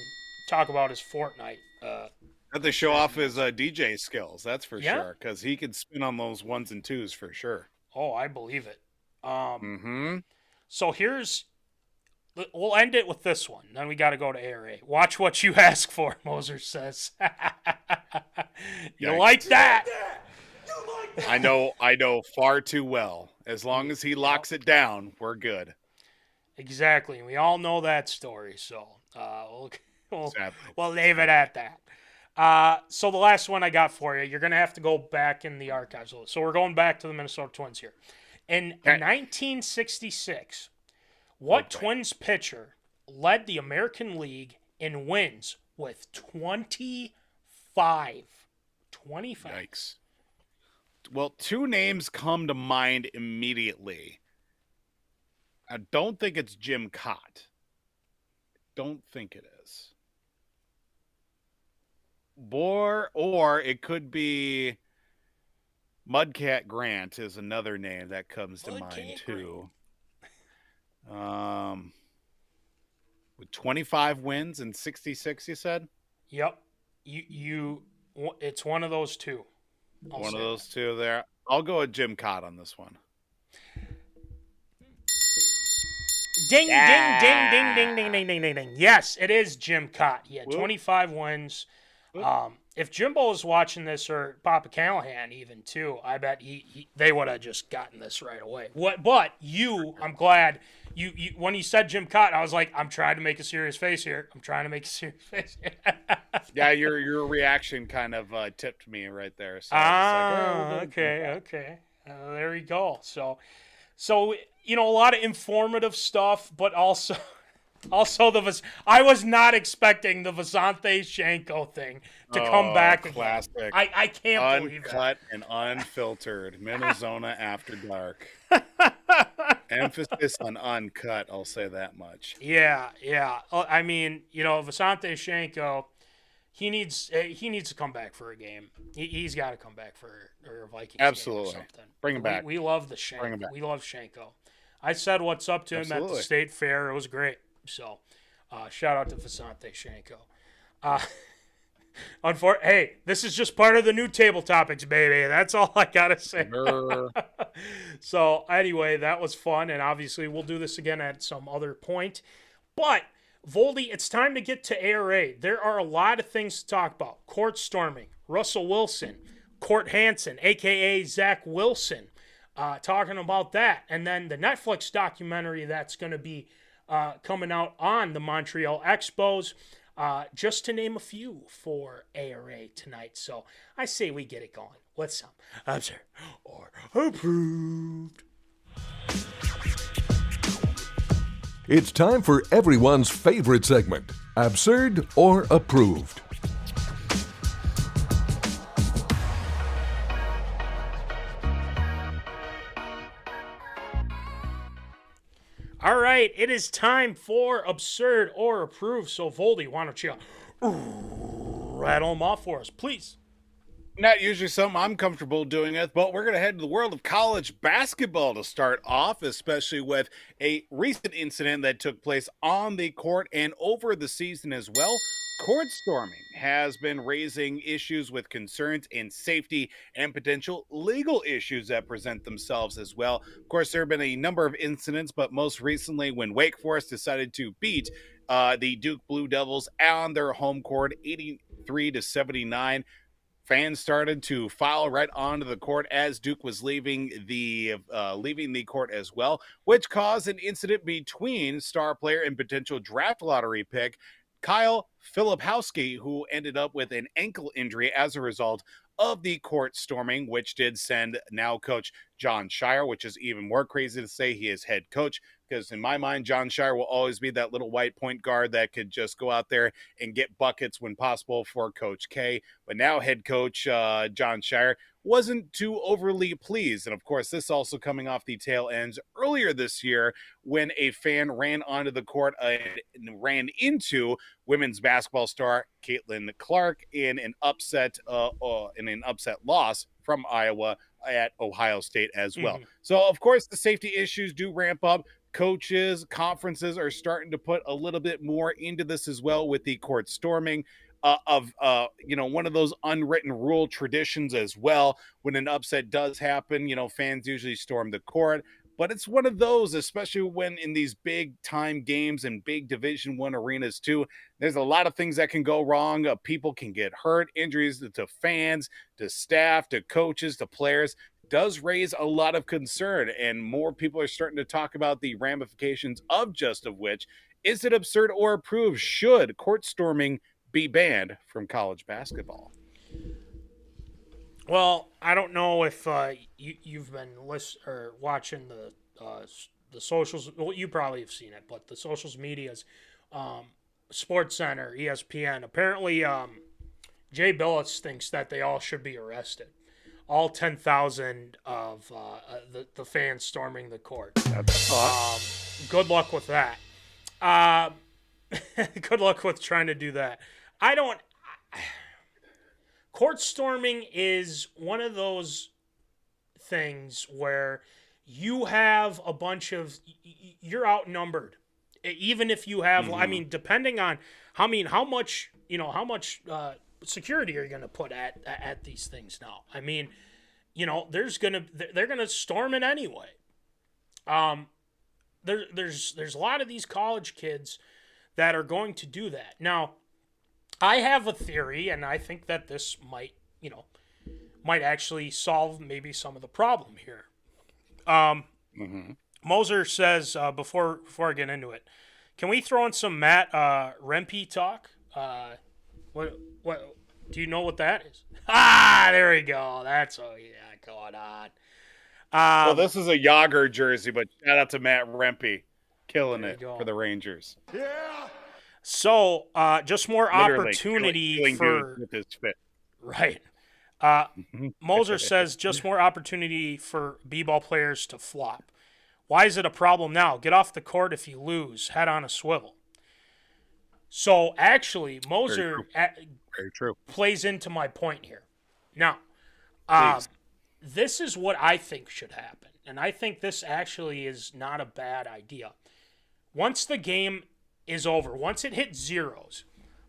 talk about his Fortnite. Have to show off his DJ skills, that's for sure, because he can spin on those ones and twos for sure. Oh, I believe it. So we'll end it with this one. Then we got to go to ARA. Watch what you ask for, Moser says. You like that? I know far too well. As long as he locks it down, we're good. Exactly. And we all know that story. So we'll leave it at that. So the last one I got for you, you're going to have to go back in the archives. So we're going back to the Minnesota Twins here. In 1966, what Twins pitcher led the American League in wins with 25? 25. Yikes. Well, two names come to mind immediately. I don't think it's Jim Cott. Don't think it is. Or it could be Mudcat Grant is another name that comes to mind too. With 25 wins and 66, you said? Yep. It's one of those two. One of those two there. I'll go with Jim Cott on this one. Ding, ding, ding, ding, ding, ding, ding, ding, ding, ding. Yes, it is Jim Cott. He had 25 wins. If Jimbo was watching this, or Papa Callahan even too, I bet they would have just gotten this right away. But I'm glad you when you said Jim Cott, I was like, I'm trying to make a serious face here. Yeah, your reaction kind of tipped me right there. So okay. There we go. So a lot of informative stuff, but also I was not expecting the Vasante Shanko thing to come back again. Classic. I can't believe that. Uncut and unfiltered. MinneZona After Dark. Emphasis on uncut, I'll say that much. Yeah. I mean, Vasante Shanko, he needs to come back for a game. He's got to come back for a Vikings Absolutely. game or something. Bring him back. We love the Shanko. We love Shanko. I said what's up to him at the State Fair. It was great. So, shout out to Vasante Shanko. Hey, this is just part of the new table topics, baby. That's all I gotta say. So, anyway, that was fun, and obviously we'll do this again at some other point. But, Voldy, it's time to get to ARA. There are a lot of things to talk about. Court storming, Russell Wilson, Court Hansen, a.k.a. Zachwilson. talking about that. And then the Netflix documentary that's going to be coming out on the Montreal Expos, just to name a few for ARA tonight. So I say we get it going. What's up? Observed or approved? It's time for everyone's favorite segment, Absurd or Approved. All right, it is time for Absurd or Approved. So, Voldy, why don't you rattle them off for us, please? Not usually something I'm comfortable doing it, but we're going to head to the world of college basketball to start off, especially with a recent incident that took place on the court and over the season as well. Court storming has been raising issues with concerns in safety and potential legal issues that present themselves as well. Of course, there have been a number of incidents, but most recently when Wake Forest decided to beat the Duke Blue Devils on their home court 83-79. Fans started to file right onto the court as Duke was leaving the court as well, which caused an incident between star player and potential draft lottery pick Kyle Filipowski, who ended up with an ankle injury as a result of the court storming, which did send now coach Jon Scheyer, which is even more crazy to say he is head coach, because in my mind, Jon Scheyer will always be that little white point guard that could just go out there and get buckets when possible for Coach K. But now head coach Jon Scheyer wasn't too overly pleased. And of course, this also coming off the tail ends earlier this year when a fan ran onto the court and ran into women's basketball star Caitlin Clark in an upset loss from Iowa at Ohio State as well. So of course, the safety issues do ramp up. Coaches, conferences are starting to put a little bit more into this as well with the court storming. One of those unwritten rule traditions as well. When an upset does happen, fans usually storm the court, but it's one of those, especially when in these big time games and big Division I arenas too, there's a lot of things that can go wrong. People can get hurt, injuries to fans, to staff, to coaches, to players. Does raise a lot of concern, and more people are starting to talk about the ramifications of just of which. Is it absurd or approved? Should court storming be banned from college basketball? Well, I don't know if you've been watching the socials. Well, you probably have seen it, but the socials medias, Sports Center, ESPN. Apparently, Jay Billis thinks that they all should be arrested. All 10,000 of the fans storming the court. Good luck with that. Good luck with trying to do that. Court storming is one of those things where you have a bunch of, you're outnumbered. Even if you have, depending on how much security are you going to put at these things now? They're going to storm it anyway. There's a lot of these college kids that are going to do that. Now, I have a theory, and I think that this might actually solve maybe some of the problem here. Moser says, before I get into it, can we throw in some Matt Rempe talk? What do you know what that is? There we go. That's going on. Well, this is a Yager jersey, but shout out to Matt Rempe, killing it for the Rangers. Yeah. So, just more Literally, opportunity killing for with his fit. right. Moser says just more opportunity for b-ball players to flop. Why is it a problem now? Get off the court if you lose. Head on a swivel. So actually, Moser Very true. plays into my point here. Now, this is what I think should happen. And I think this actually is not a bad idea. Once the game is over, once it hits zeros,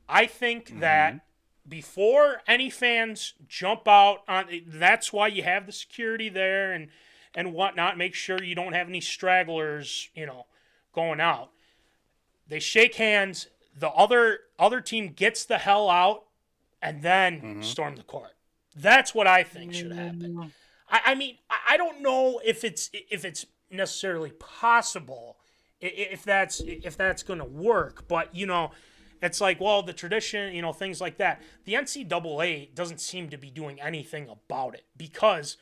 I think that before any fans jump out, that's why you have the security there and whatnot. Make sure you don't have any stragglers, going out. They shake hands. The other team gets the hell out and then storm the court. That's what I think should happen. I mean, I don't know if it's necessarily possible, if that's going to work, but it's like, well, the tradition, things like that. The NCAA doesn't seem to be doing anything about it because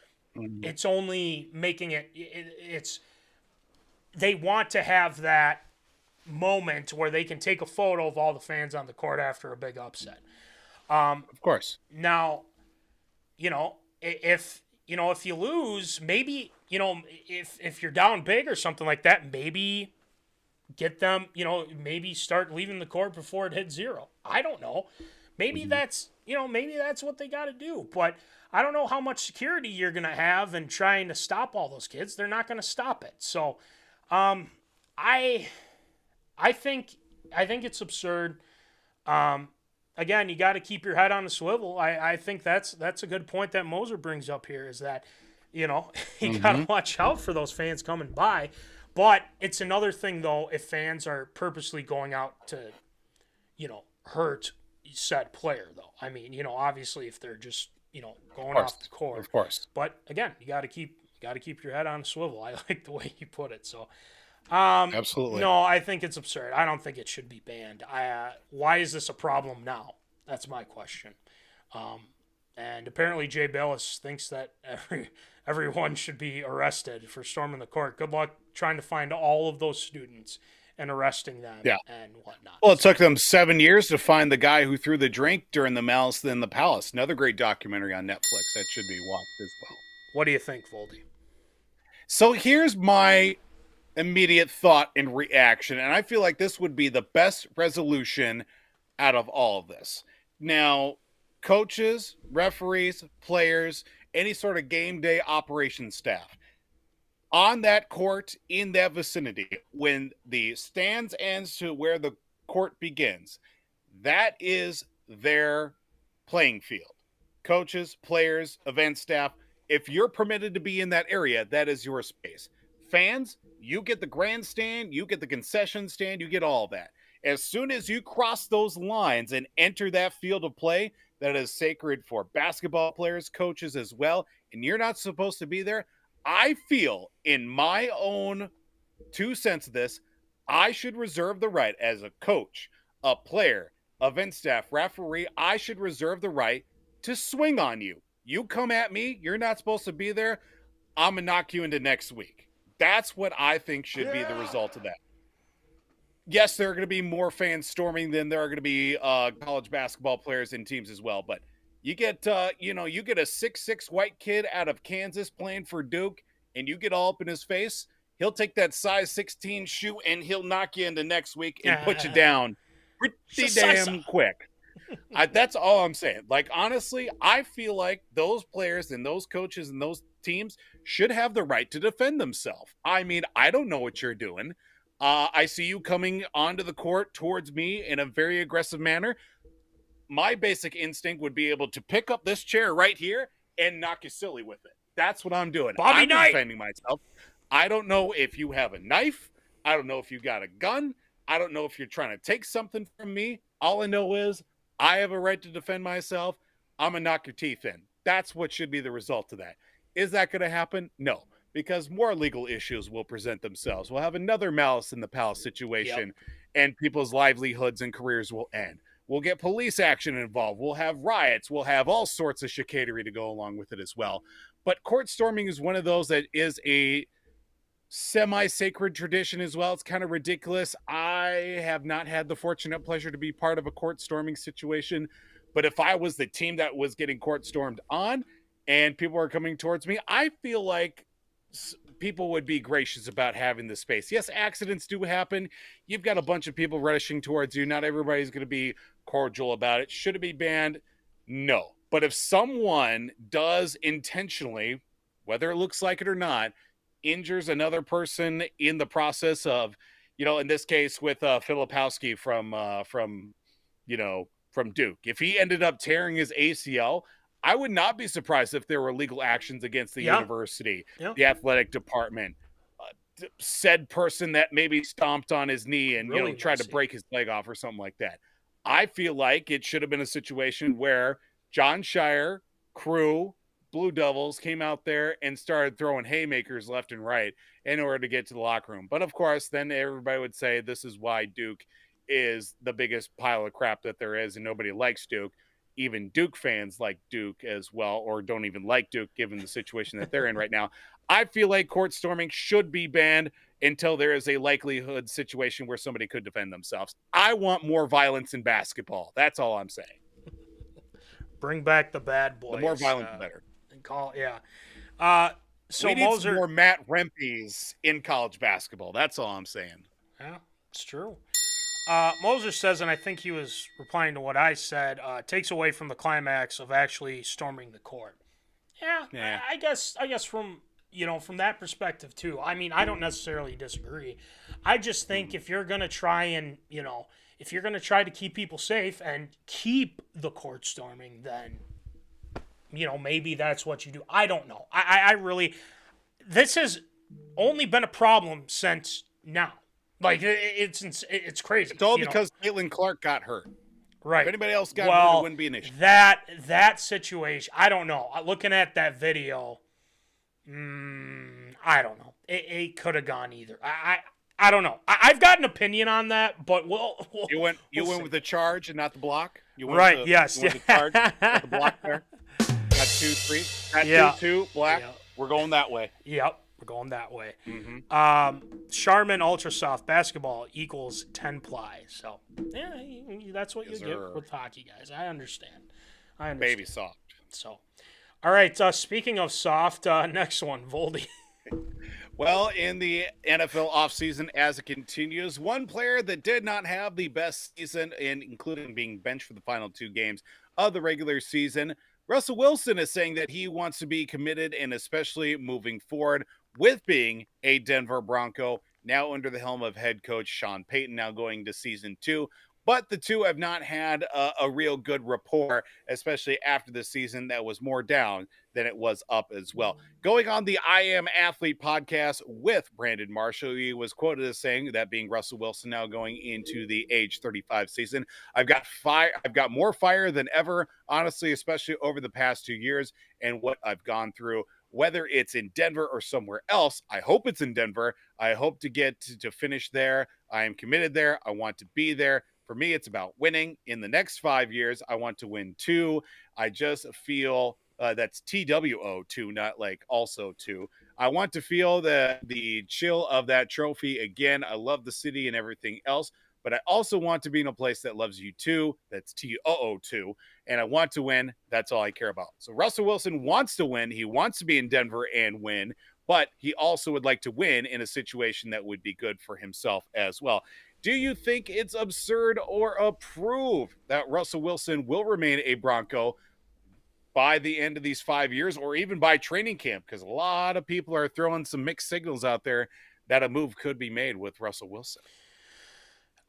it's only making it's they want to have that moment where they can take a photo of all the fans on the court after a big upset. Of course. Now, if you lose, maybe, if you're down big or something like that, maybe get them, maybe start leaving the court before it hits 0. I don't know. Maybe that's what they got to do. But I don't know how much security you're going to have in trying to stop all those kids. They're not going to stop it. So, I think it's absurd. Again, you got to keep your head on a swivel. I think that's a good point that Moser brings up here, is that, you got to watch out for those fans coming by. But it's another thing, though, if fans are purposely going out to, hurt said player, though. I mean, obviously if they're just, going off the court. Of course. But again, you got to keep your head on a swivel. I like the way you put it. So, absolutely. No, I think it's absurd. I don't think it should be banned. Why is this a problem now? That's my question. And apparently Jay Billis thinks that everyone should be arrested for storming the court. Good luck trying to find all of those students and arresting them and whatnot. Well, it took them 7 years to find the guy who threw the drink during the Malice in the Palace. Another great documentary on Netflix that should be watched as well. What do you think, Voldy? So here's my immediate thought and reaction, and I feel like this would be the best resolution out of all of this. Now, coaches, referees, players, any sort of game day operation staff on that court, in that vicinity, when the stands ends to where the court begins, that is their playing field. Coaches, players, event staff, if you're permitted to be in that area, that is your space. Fans, you get the grandstand, you get the concession stand, you get all that. As soon as you cross those lines and enter that field of play that is sacred for basketball players, coaches as well, and you're not supposed to be there, I feel, in my own 2 cents of this, I should reserve the right as a coach, a player, event staff, referee, I should reserve the right to swing on you. You come at me, you're not supposed to be there, I'm going to knock you into next week. That's what I think should be the result of that. Yes, there are going to be more fans storming than there are going to be college basketball players and teams as well. But you get, you get a 6'6" white kid out of Kansas playing for Duke, and you get all up in his face. He'll take that size 16 shoe and he'll knock you into next week and put you down pretty damn quick. That's all I'm saying. Like, honestly, I feel like those players and those coaches and those teams should have the right to defend themselves. I mean, I don't know what you're doing. I see you coming onto the court towards me in a very aggressive manner. My basic instinct would be able to pick up this chair right here and knock you silly with it. That's what I'm doing. I'm defending myself. I don't know if you have a knife. I don't know if you got a gun. I don't know if you're trying to take something from me. All I know is I have a right to defend myself. I'm going to knock your teeth in. That's what should be the result of that. Is that going to happen? No, because more legal issues will present themselves. We'll have another Malice in the Palace situation, and people's livelihoods and careers will end. We'll get police action involved. We'll have riots. We'll have all sorts of chicanery to go along with it as well. But court storming is one of those that is a semi-sacred tradition as well. It's kind of ridiculous. I have not had the fortunate pleasure to be part of a court storming situation, but if I was the team that was getting court stormed on and people are coming towards me, I feel like people would be gracious about having the space. Yes, accidents do happen. You've got a bunch of people rushing towards you. Not everybody's going to be cordial about it. Should it be banned? No. But if someone does intentionally, whether it looks like it or not, injures another person in the process of, in this case with Filipowski from Duke, if he ended up tearing his ACL, I would not be surprised if there were legal actions against the university, the athletic department, said person that maybe stomped on his knee and really tried to break his leg off or something like that. I feel like it should have been a situation where John Shire, crew, Blue Devils came out there and started throwing haymakers left and right in order to get to the locker room. But of course, then everybody would say this is why Duke is the biggest pile of crap that there is, and nobody likes Duke. Even Duke fans like Duke as well, or don't even like Duke given the situation that they're in right now. I feel like court storming should be banned until there is a likelihood situation where somebody could defend themselves. I want more violence in basketball. That's all I'm saying. Bring back the bad boys. The more violent, the better. So we need Moser, some more Matt Rempe's in college basketball. That's all I'm saying. Yeah, it's true. Moser says, and I think he was replying to what I said, takes away from the climax of actually storming the court. Yeah. I guess from that perspective too. I mean, I don't necessarily disagree. I just think if you're gonna try and if you're gonna try to keep people safe and keep the court storming, then maybe that's what you do. I don't know. I really, this has only been a problem since now. Like, it's crazy. It's all because Caitlin Clark got hurt. Right. If anybody else got hurt, it wouldn't be an issue. That situation, I don't know. Looking at that video, I don't know. It could have gone either. I don't know. I've got an opinion on that, but you went with the charge and not the block? Yes. You went with the charge, not the block there? Got 2-3. Got 2-2, black. Yeah. We're going that way. Yep. We're going that way. Mm-hmm. Charmin Ultra Soft Basketball equals 10 ply. So, yeah, that's what you get with hockey, guys. I understand. Baby soft. So, all right. Speaking of soft, next one, Voldy. Well, in the NFL offseason, as it continues, one player that did not have the best season, including being benched for the final 2 games of the regular season, Russell Wilson is saying that he wants to be committed, and especially moving forward with being a Denver Bronco, now under the helm of head coach Sean Payton, now going to season 2. But the two have not had a real good rapport, especially after the season that was more down than it was up as well. Going on the I Am Athlete podcast with Brandon Marshall, he was quoted as saying, that being Russell Wilson now going into the age 35 season, I've got more fire than ever, honestly, especially over the past 2 years and what I've gone through. Whether it's in Denver or somewhere else, I hope it's in Denver. I hope to get to finish there. I am committed there. I want to be there. For me, it's about winning. In the next 5 years, I want to win 2. I just feel that's TWO 2, not like also 2. I want to feel the chill of that trophy again. I love the city and everything else, but I also want to be in a place that loves you too. That's TOO 2. And I want to win. That's all I care about. So Russell Wilson wants to win. He wants to be in Denver and win, but he also would like to win in a situation that would be good for himself as well. Do you think it's absurd or approved that Russell Wilson will remain a Bronco by the end of these 5 years or even by training camp? Because a lot of people are throwing some mixed signals out there that a move could be made with Russell Wilson.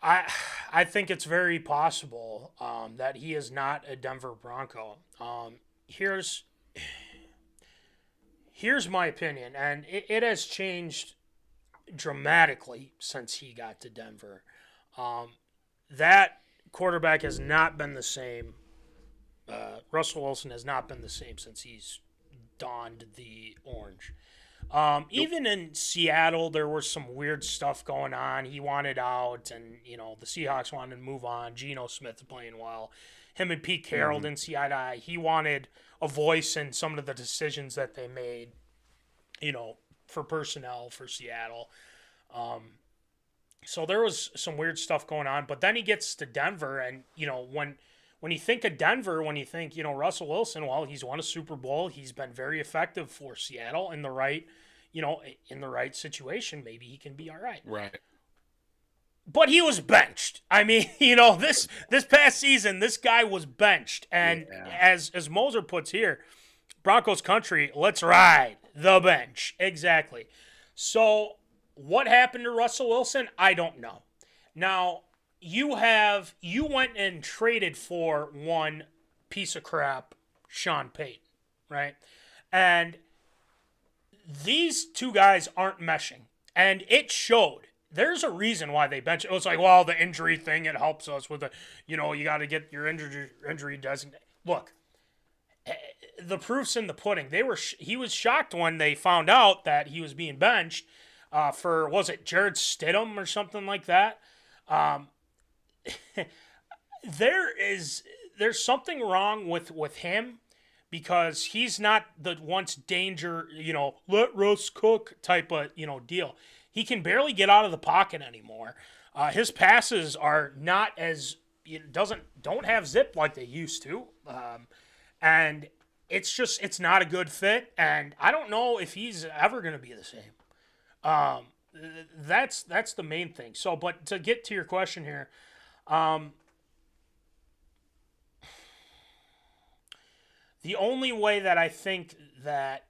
I think it's very possible that he is not a Denver Bronco. Here's my opinion, and it has changed dramatically since he got to Denver. That quarterback has not been the same. Russell Wilson has not been the same since he's donned the orange. Even in Seattle, there was some weird stuff going on. He wanted out, and the Seahawks wanted to move on. Geno Smith playing well. Him and Pete Carroll didn't see eye to eye. He wanted a voice in some of the decisions that they made, for personnel for Seattle. So there was some weird stuff going on. But then he gets to Denver, and when you think of Denver, when you think Russell Wilson, well, he's won a Super Bowl. He's been very effective for Seattle in the right situation. Maybe he can be all right. Right. But he was benched. I mean, this past season, this guy was benched, and as Moser puts here, Broncos country, let's ride the bench. Exactly. So what happened to Russell Wilson? I don't know. Now, you went and traded for one piece of crap, Sean Payton, right? And these two guys aren't meshing, and it showed. There's a reason why they bench. It was like, well, the injury thing, it helps us with the, you got to get your injury designated. Look, the proof's in the pudding. He was shocked when they found out that he was being benched for, was it Jared Stidham or something like that? There's something wrong with him, because he's not the once danger, let Russ cook type of, deal. He can barely get out of the pocket anymore. His passes are not as, don't have zip like they used to. And it's not a good fit. And I don't know if he's ever going to be the same. That's the main thing. So, but to get to your question here, the only way that I think that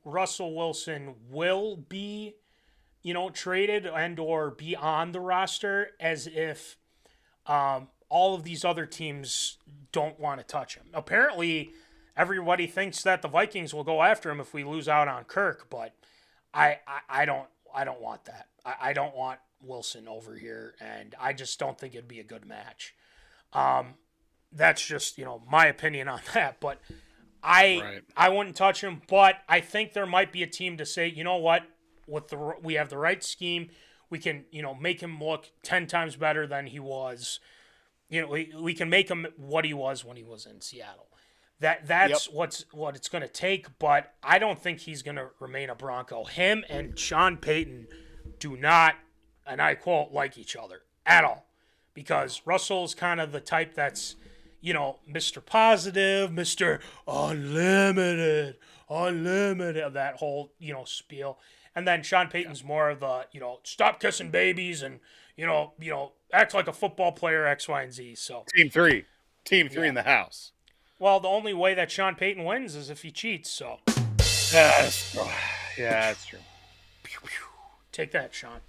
Russell Wilson will be, traded and or be on the roster, as if all of these other teams don't want to touch him. Apparently, everybody thinks that the Vikings will go after him if we lose out on Kirk, but I don't want that. I don't want Wilson over here, and I just don't think it'd be a good match. That's just, my opinion on that. But I wouldn't touch him. But I think there might be a team to say, you know what, we have the right scheme. We can, make him look 10 times better than he was. We can make him what he was when he was in Seattle. That's what it's going to take. But I don't think he's going to remain a Bronco. Him and Sean Payton do not, and I quote, like each other at all. Because Russell's kind of the type that's, Mr. Positive, Mr. Unlimited, that whole, spiel. And then Sean Payton's more of the, stop kissing babies and, act like a football player, X, Y, and Z. So Team three in the house. Well, the only way that Sean Payton wins is if he cheats. So That's true. Yeah, that's true. Take that, Sean.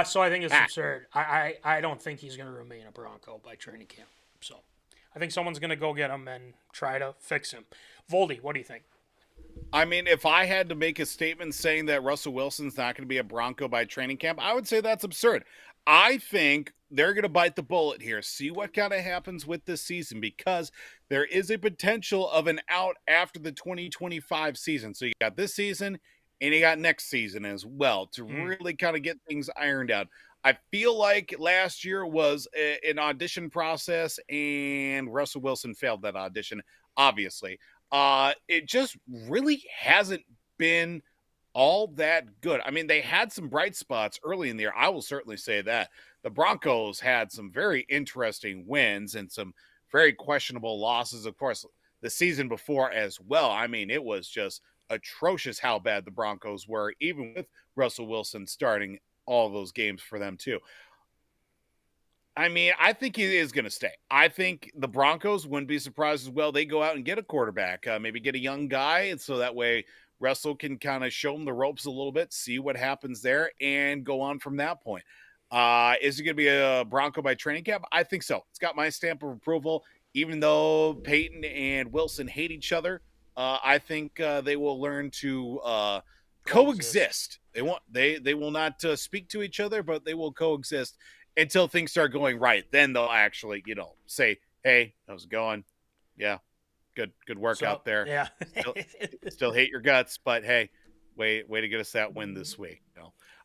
So I think it's absurd. I don't think he's going to remain a Bronco by training camp. So I think someone's going to go get him and try to fix him. Voldy, what do you think? I mean, if I had to make a statement saying that Russell Wilson's not going to be a Bronco by training camp, I would say that's absurd. I think they're going to bite the bullet here, see what kind of happens with this season, because there is a potential of an out after the 2025 season. So you got this season and you got next season as well to really kind of get things ironed out. I feel like last year was an audition process and Russell Wilson failed that audition, obviously. It just really hasn't been all that good. I mean, they had some bright spots early in the year. I will certainly say that. The Broncos had some very interesting wins and some very questionable losses, of course, the season before as well. I mean, it was just atrocious how bad the Broncos were, even with Russell Wilson starting all those games for them too. I mean, I think he is going to stay. I think the Broncos wouldn't be surprised as well. They go out and get a quarterback, maybe get a young guy, and so that way Russell can kind of show him the ropes a little bit, see what happens there, and go on from that point. Is it going to be a Bronco by training camp? I think so. It's got my stamp of approval. Even though Peyton and Wilson hate each other, I think they will learn to coexist. They will not speak to each other, but they will coexist until things start going right. Then they'll actually, say, "Hey, how's it going? Yeah, good work out there. Yeah, still hate your guts, but hey, way to get us that win this week."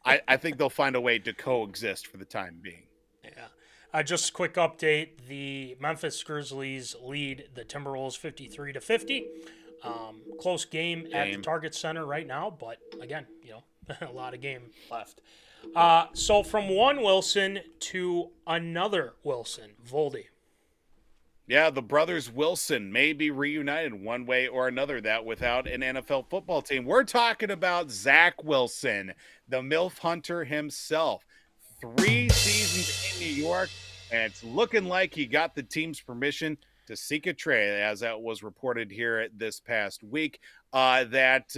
I think they'll find a way to coexist for the time being. Yeah. Just a quick update: the Memphis Grizzlies lead the Timberwolves 53-50. Close game at the Target Center right now, but again, a lot of game left. So from one Wilson to another Wilson, Voldy. Yeah, the brothers Wilson may be reunited one way or another, that without an NFL football team. We're talking about Zach Wilson, the MILF hunter himself. 3 seasons in New York, and it's looking like he got the team's permission to seek a trade, as that was reported here this past week, that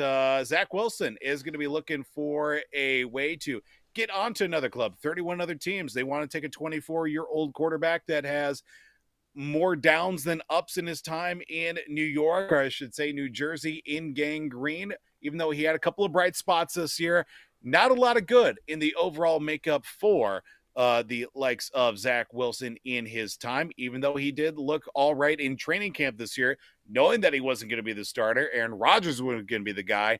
Zach Wilson is going to be looking for a way to get onto another club. 31 other teams, they want to take a 24-year-old quarterback that has more downs than ups in his time in New York, or I should say New Jersey, in gangrene, even though he had a couple of bright spots this year. Not a lot of good in the overall makeup for the likes of Zach Wilson in his time, even though he did look all right in training camp this year. knowing that he wasn't going to be the starter. Aaron Rodgers was going to be the guy.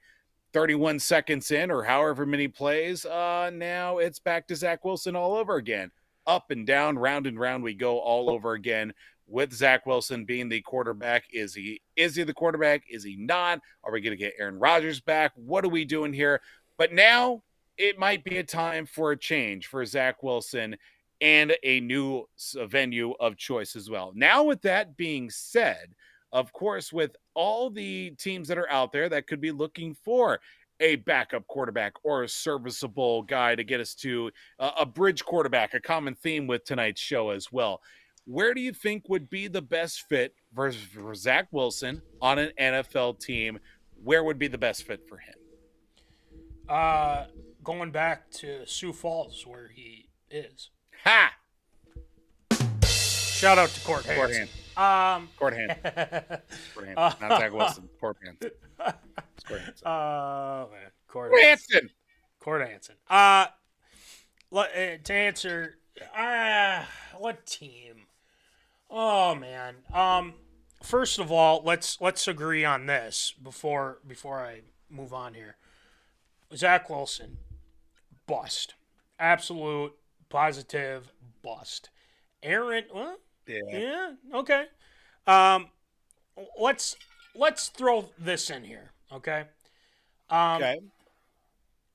31 seconds in, or however many plays, now it's back to Zach Wilson all over again. Up and down, round and round we go all over again with Zach Wilson being the quarterback. Is he the quarterback? Is he not? Are we going to get Aaron Rodgers back? What are we doing here? But now it might be a time for a change for Zach Wilson and a new venue of choice as well. Now, with that being said, of course, with all the teams that are out there that could be looking for a backup quarterback or a serviceable guy to get us to a bridge quarterback, a common theme with tonight's show as well. Where do you think would be the best fit for Zach Wilson on an NFL team? Where would be the best fit for him? Going back to Sioux Falls, where he is. Ha! Shout out to Court Hansen. Court Hansen. Not Zach Wilson. Court Hansen. Court Hansen. Man. Court Hansen. Court Hansen. To answer, what team? Oh man. First of all, let's agree on this before I move on here. Zach Wilson, bust. Absolute, positive bust. Aaron, well, yeah, okay. Let's throw this in here, okay? Okay.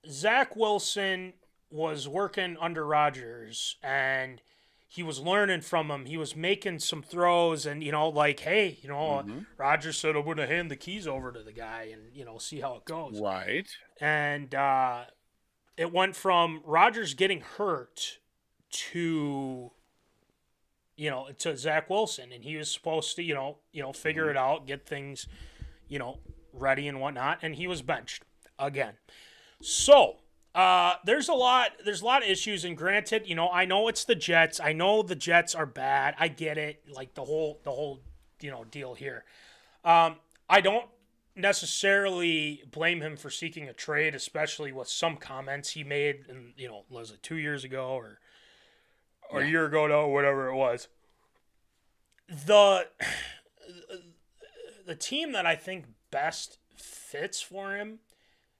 Zach Wilson was working under Rodgers, and he was learning from him. He was making some throws, and hey, Rodgers said I'm going to hand the keys over to the guy, and see how it goes. Right. And it went from Rodgers getting hurt to Zach Wilson, and he was supposed to, figure it out, get things, ready and whatnot, and he was benched again. So there's a lot of issues, and granted, I know it's the Jets. I know the Jets are bad. I get it, like the whole deal here. I don't necessarily blame him for seeking a trade, especially with some comments he made, and was it 2 years ago or a year ago now, whatever it was. The team that I think best fits for him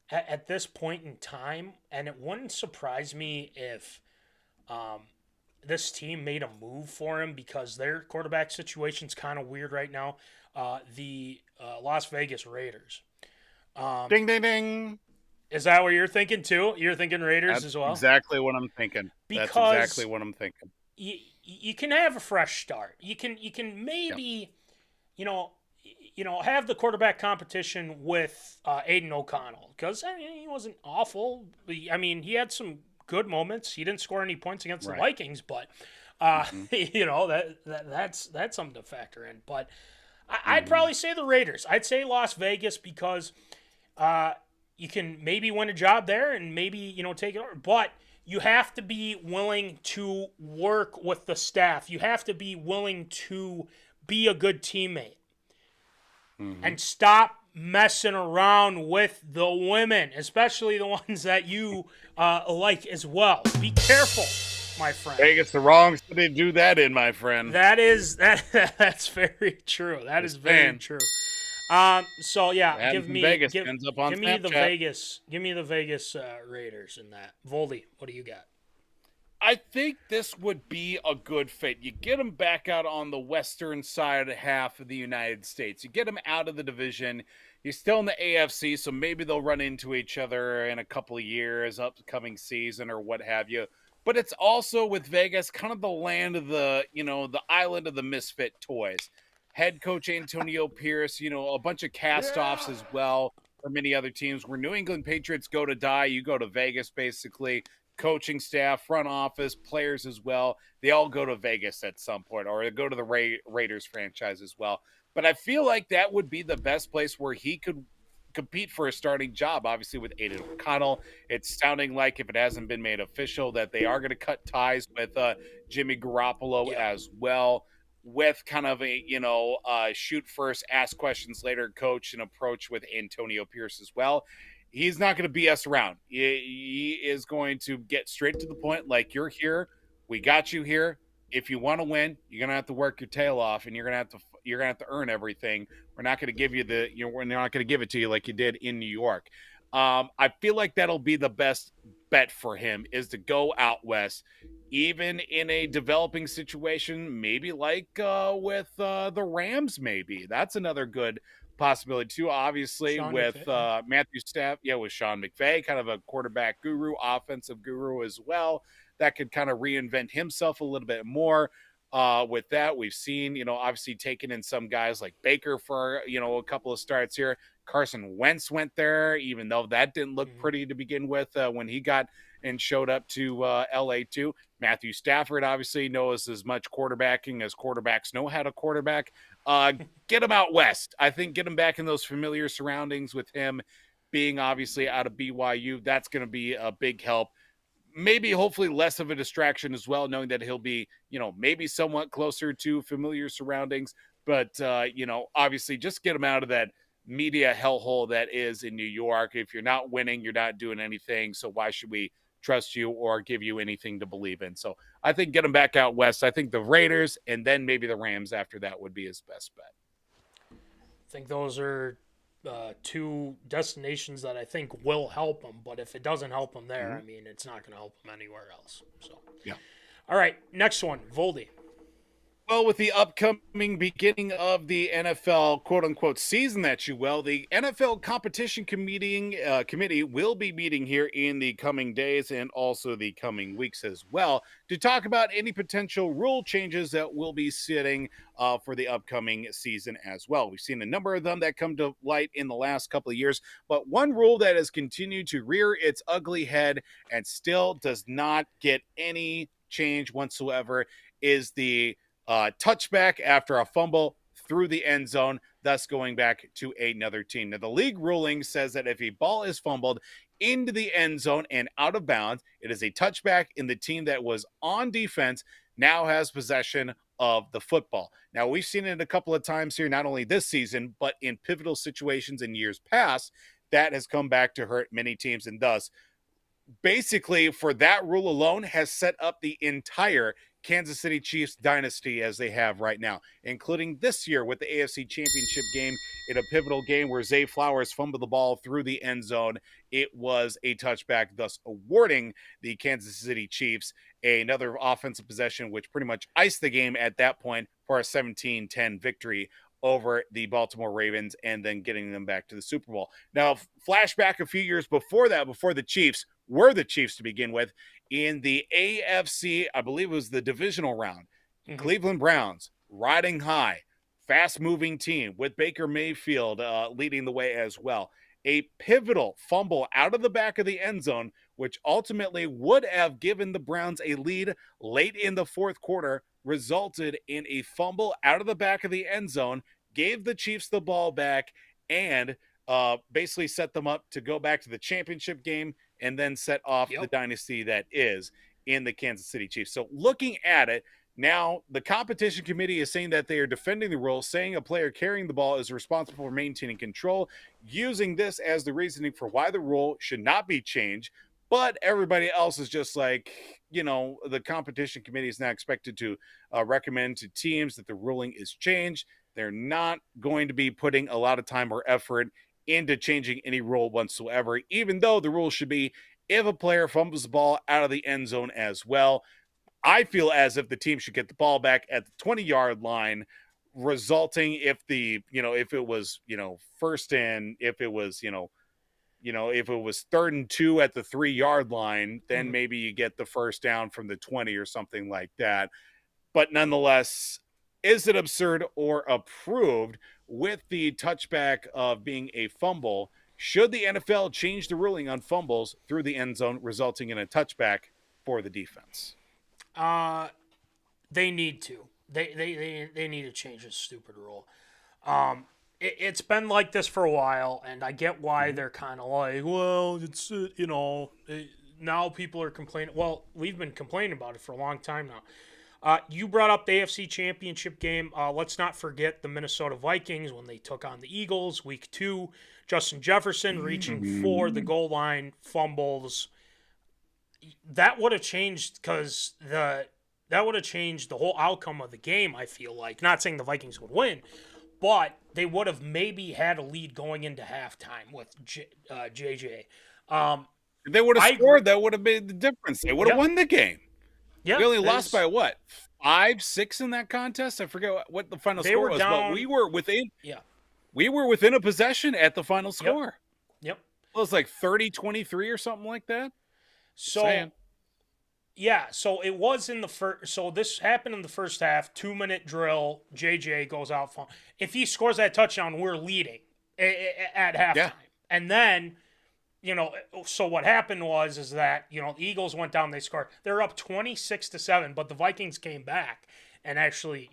at this point in time, and it wouldn't surprise me if this team made a move for him because their quarterback situation's kind of weird right now. The Las Vegas Raiders. Ding, ding, ding. Is that what you're thinking too? You're thinking Raiders as well? Exactly what I'm thinking. That's exactly what I'm thinking. You can have a fresh start. You can maybe, have the quarterback competition with Aiden O'Connell because he wasn't awful. He had some good moments. He didn't score any points against the Vikings, but that's something to factor in. But I'd probably say the Raiders. I'd say Las Vegas because you can maybe win a job there and maybe take it over, but you have to be willing to work with the staff. You have to be willing to be a good teammate. And stop messing around with the women, especially the ones that you like as well. Be careful, my friend. Vegas, the wrong city to do that in, my friend. That's very true. That is very true. So yeah, give me the Vegas Raiders in that. Voldy, what do you got? I think this would be a good fit. You get them back out on the western side half of the United States. You get them out of the division. You're still in the AFC, so maybe they'll run into each other in a couple of years, upcoming season or what have you. But it's also with Vegas, kind of the land of the island of the misfit toys. Head coach Antonio Pierce, a bunch of cast-offs as well for many other teams. Where New England Patriots go to die, you go to Vegas basically. Coaching staff, front office, players as well. They all go to Vegas at some point, or they go to the Raiders franchise as well. But I feel like that would be the best place where he could compete for a starting job, obviously with Aiden O'Connell. It's sounding like, if it hasn't been made official, that they are going to cut ties with Jimmy Garoppolo as well, with kind of a shoot first, ask questions later coach and approach with Antonio Pierce as well. He's not going to BS around. He is going to get straight to the point, like, you're here, we got you here, if you want to win, you're gonna have to work your tail off, and you're gonna have to earn everything. We're not gonna give you we're not gonna give it to you like you did in New York. I feel like that'll be the best bet for him, is to go out west, even in a developing situation, maybe like with the Rams. Maybe that's another good possibility too. Obviously, Sean with McVay. Matthew Stafford, with Sean McVay, kind of a quarterback guru, offensive guru as well. That could kind of reinvent himself a little bit more. With that, we've seen, obviously taking in some guys like Baker for, a couple of starts here. Carson Wentz went there, even though that didn't look pretty to begin with when he got and showed up to LA too. Matthew Stafford obviously knows as much quarterbacking as quarterbacks know how to quarterback. Get him out west. I think get him back in those familiar surroundings with him being obviously out of BYU. That's going to be a big help. Maybe hopefully less of a distraction as well, knowing that he'll be, maybe somewhat closer to familiar surroundings. But, obviously just get him out of that media hellhole that is in New York. If you're not winning, you're not doing anything. So why should we trust you or give you anything to believe in? So I think get him back out west. I think the Raiders and then maybe the Rams after that would be his best bet. I think those are two destinations that I think will help him. But if it doesn't help him there, I mean, it's not going to help him anywhere else. So, yeah. All right, next one, Voldy. Well, with the upcoming beginning of the NFL quote-unquote season, that you will, the NFL Competition Committee will be meeting here in the coming days and also the coming weeks as well to talk about any potential rule changes that will be sitting for the upcoming season as well. We've seen a number of them that come to light in the last couple of years, but one rule that has continued to rear its ugly head and still does not get any change whatsoever is the touchback after a fumble through the end zone, thus going back to another team. Now, the league ruling says that if a ball is fumbled into the end zone and out of bounds, it is a touchback, and the team that was on defense now has possession of the football. Now, we've seen it a couple of times here, not only this season, but in pivotal situations in years past, that has come back to hurt many teams, and thus, basically, for that rule alone, has set up the entire Kansas City Chiefs dynasty as they have right now, including this year with the AFC Championship game in a pivotal game where Zay Flowers fumbled the ball through the end zone. It was a touchback, thus awarding the Kansas City Chiefs another offensive possession, which pretty much iced the game at that point for a 17-10 victory over the Baltimore Ravens and then getting them back to the Super Bowl. Now, flashback a few years before that, before the Chiefs were the Chiefs to begin with, in the AFC, I believe it was the divisional round, Cleveland Browns riding high, fast-moving team with Baker Mayfield leading the way as well. A pivotal fumble out of the back of the end zone, which ultimately would have given the Browns a lead late in the fourth quarter, resulted in a fumble out of the back of the end zone, gave the Chiefs the ball back, and basically set them up to go back to the championship game and then set off the dynasty that is in the Kansas City Chiefs. So looking at it, now the competition committee is saying that they are defending the rule, saying a player carrying the ball is responsible for maintaining control, using this as the reasoning for why the rule should not be changed. But everybody else is just like, the competition committee is now expected to recommend to teams that the ruling is changed. They're not going to be putting a lot of time or effort into changing any rule whatsoever, even though the rule should be if a player fumbles the ball out of the end zone as well. I feel as if the team should get the ball back at the 20-yard line, resulting if if it was, first and if it was, if it was 3rd and 2 at the 3-yard line, then maybe you get the first down from the 20 or something like that. But nonetheless, is it absurd or approved with the touchback of being a fumble? Should the NFL change the ruling on fumbles through the end zone, resulting in a touchback for the defense? They need to. They need to change this stupid rule. It's been like this for a while, and I get why they're kind of like, well, it's now people are complaining. Well, we've been complaining about it for a long time now. You brought up the AFC Championship game. Let's not forget the Minnesota Vikings when they took on the Eagles, Week 2. Justin Jefferson reaching for the goal line, fumbles. That would have changed because the That would have changed the whole outcome of the game, I feel like. Not saying the Vikings would win, but they would have maybe had a lead going into halftime with JJ. If they would have scored, that would have made the difference. They would have won the game. Yeah, we only lost by what? 5-6 in that contest? I forget what the final score was, but we were within. Yeah. We were within a possession at the final score. Yep. It was like 30-23 or something like that. So, yeah, so it was in the first. So this happened in the first half. 2-minute drill. JJ goes out. If he scores that touchdown, we're leading at halftime. Yeah. And then, so what happened is that the Eagles went down. They scored. They're up 26-7, but the Vikings came back and actually,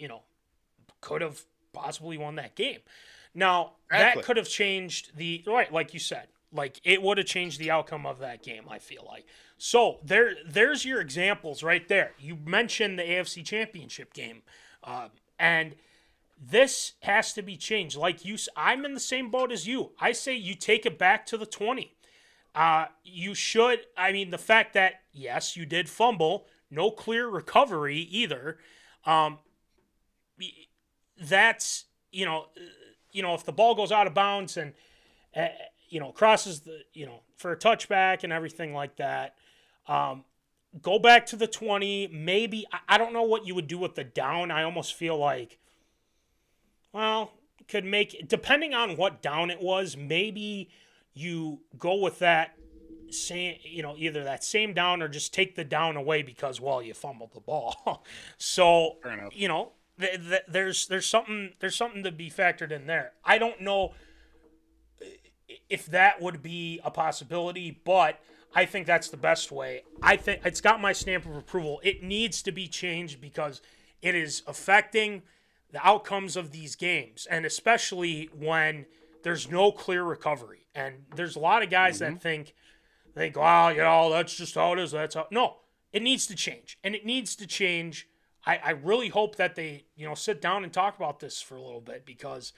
could have possibly won that game. Now that could have changed like you said. Like, it would have changed the outcome of that game, I feel like. So, there's your examples right there. You mentioned the AFC Championship game. And this has to be changed. Like I'm in the same boat as you. I say you take it back to the 20. You should, the fact that, yes, you did fumble, no clear recovery either. That's, if the ball goes out of bounds and, crosses the, for a touchback and everything like that. Go back to the 20. Maybe, I don't know what you would do with the down. I almost feel like, could make, depending on what down it was, maybe you go with that same, either that same down or just take the down away because, you fumbled the ball. So, there's something to be factored in there. I don't know if that would be a possibility, but I think that's the best way. I think it's got my stamp of approval. It needs to be changed because it is affecting the outcomes of these games, and especially when there's no clear recovery. And there's a lot of guys that think, that's just how it is. No, it needs to change, and it needs to change. I really hope that they, sit down and talk about this for a little bit because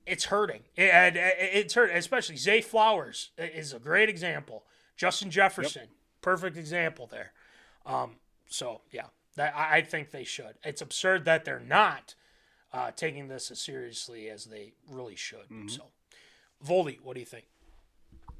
it's hurting. It's hurting, especially Zay Flowers is a great example. Justin Jefferson, perfect example there. I think they should. It's absurd that they're not taking this as seriously as they really should. So, Voldy, what do you think?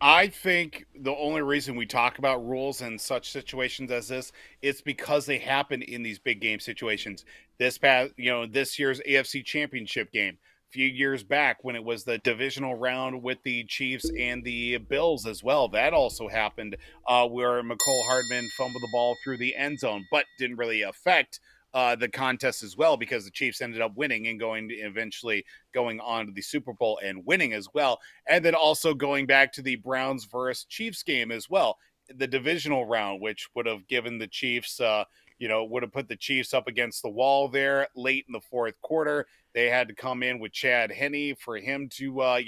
I think the only reason we talk about rules in such situations as this, it's because they happen in these big game situations. This year's AFC Championship game, a few years back when it was the divisional round with the Chiefs and the Bills as well, that also happened where McCole Hardman fumbled the ball through the end zone, but didn't really affect the contest as well because the Chiefs ended up winning and eventually going on to the Super Bowl and winning as well. And then also going back to the Browns versus Chiefs game as well, the divisional round, which would have given the Chiefs, would have put the Chiefs up against the wall there late in the fourth quarter. They had to come in with Chad Henne for him to,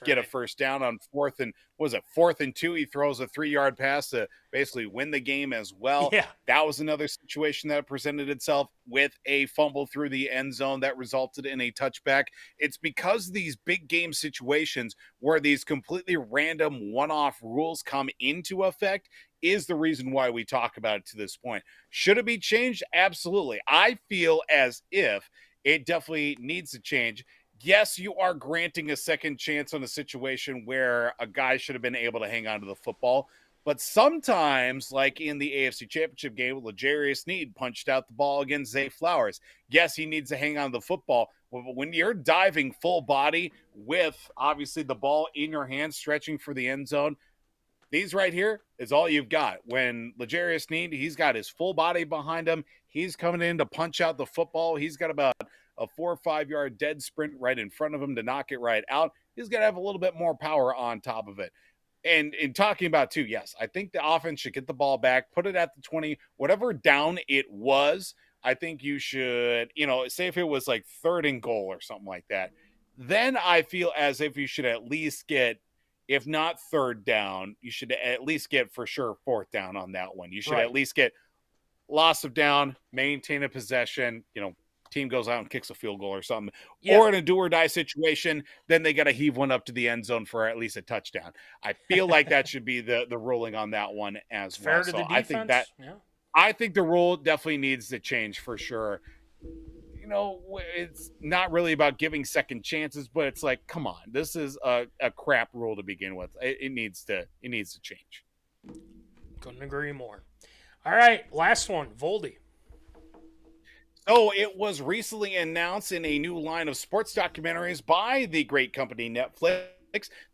get a first down on fourth and 2. He throws a 3-yard pass to basically win the game as well. Yeah. That was another situation that presented itself with a fumble through the end zone that resulted in a touchback. It's because these big game situations where these completely random one-off rules come into effect is the reason why we talk about it to this point. Should it be changed? Absolutely. I feel as if it definitely needs to change. Yes, you are granting a second chance on a situation where a guy should have been able to hang on to the football. But sometimes, like in the AFC Championship game, L'Jarius Sneed punched out the ball against Zay Flowers. Yes, he needs to hang on to the football. But when you're diving full body with, obviously, the ball in your hand, stretching for the end zone, these right here is all you've got. When L'Jarius Sneed, he's got his full body behind him. He's coming in to punch out the football. He's got about a 4 or 5 yard dead sprint right in front of him to knock it right out. He's got to have a little bit more power on top of it. And in talking about too, yes, I think the offense should get the ball back, put it at the 20, whatever down it was. I think you should, say if it was like 3rd and goal or something like that, then I feel as if you should at least get, if not 3rd down, you should at least get for sure 4th down on that one. You should at least get loss of down, maintain a possession, team goes out and kicks a field goal or something, or in a do or die situation, then they got to heave one up to the end zone for at least a touchdown. I feel like that should be the ruling on that one as well. Fair to the defense. I think that, I think the rule definitely needs to change for sure. It's not really about giving second chances, but it's like, come on, this is a crap rule to begin with. It needs to change. Couldn't agree more. All right, last one, Voldy. So it was recently announced in a new line of sports documentaries by the great company Netflix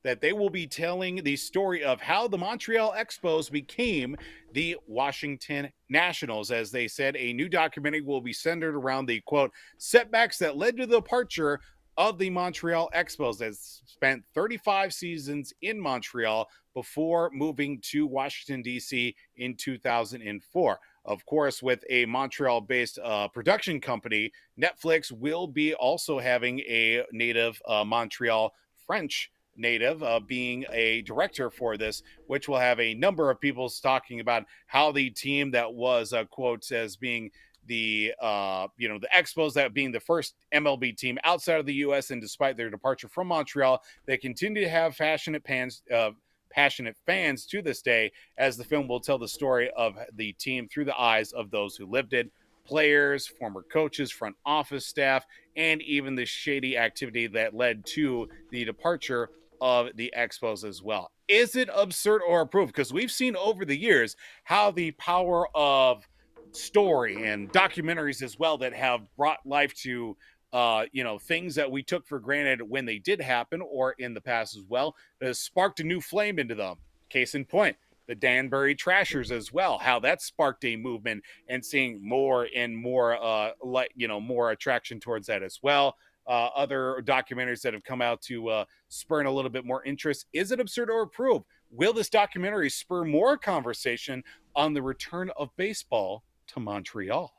that they will be telling the story of how the Montreal Expos became the Washington Nationals. As they said, a new documentary will be centered around the, quote, setbacks that led to the departure of the Montreal Expos that spent 35 seasons in Montreal before moving to Washington, D.C. in 2004. Of course, with a Montreal-based production company, Netflix will be also having a native Montreal French native being a director for this, which will have a number of people talking about how the team that was quotes as being the the Expos, that being the first MLB team outside of the U.S. and despite their departure from Montreal, they continue to have passionate fans to this day, as the film will tell the story of the team through the eyes of those who lived it, players, former coaches, front office staff, and even the shady activity that led to the departure of the Expos as well. Is it absurd or approved? Because we've seen over the years how the power of story and documentaries as well that have brought life to things that we took for granted when they did happen or in the past as well, has sparked a new flame into them. Case in point, the Danbury Trashers as well, how that sparked a movement and seeing more and more, more attraction towards that as well. Other documentaries that have come out to spur a little bit more interest. Is it absurd or approved? Will this documentary spur more conversation on the return of baseball to Montreal?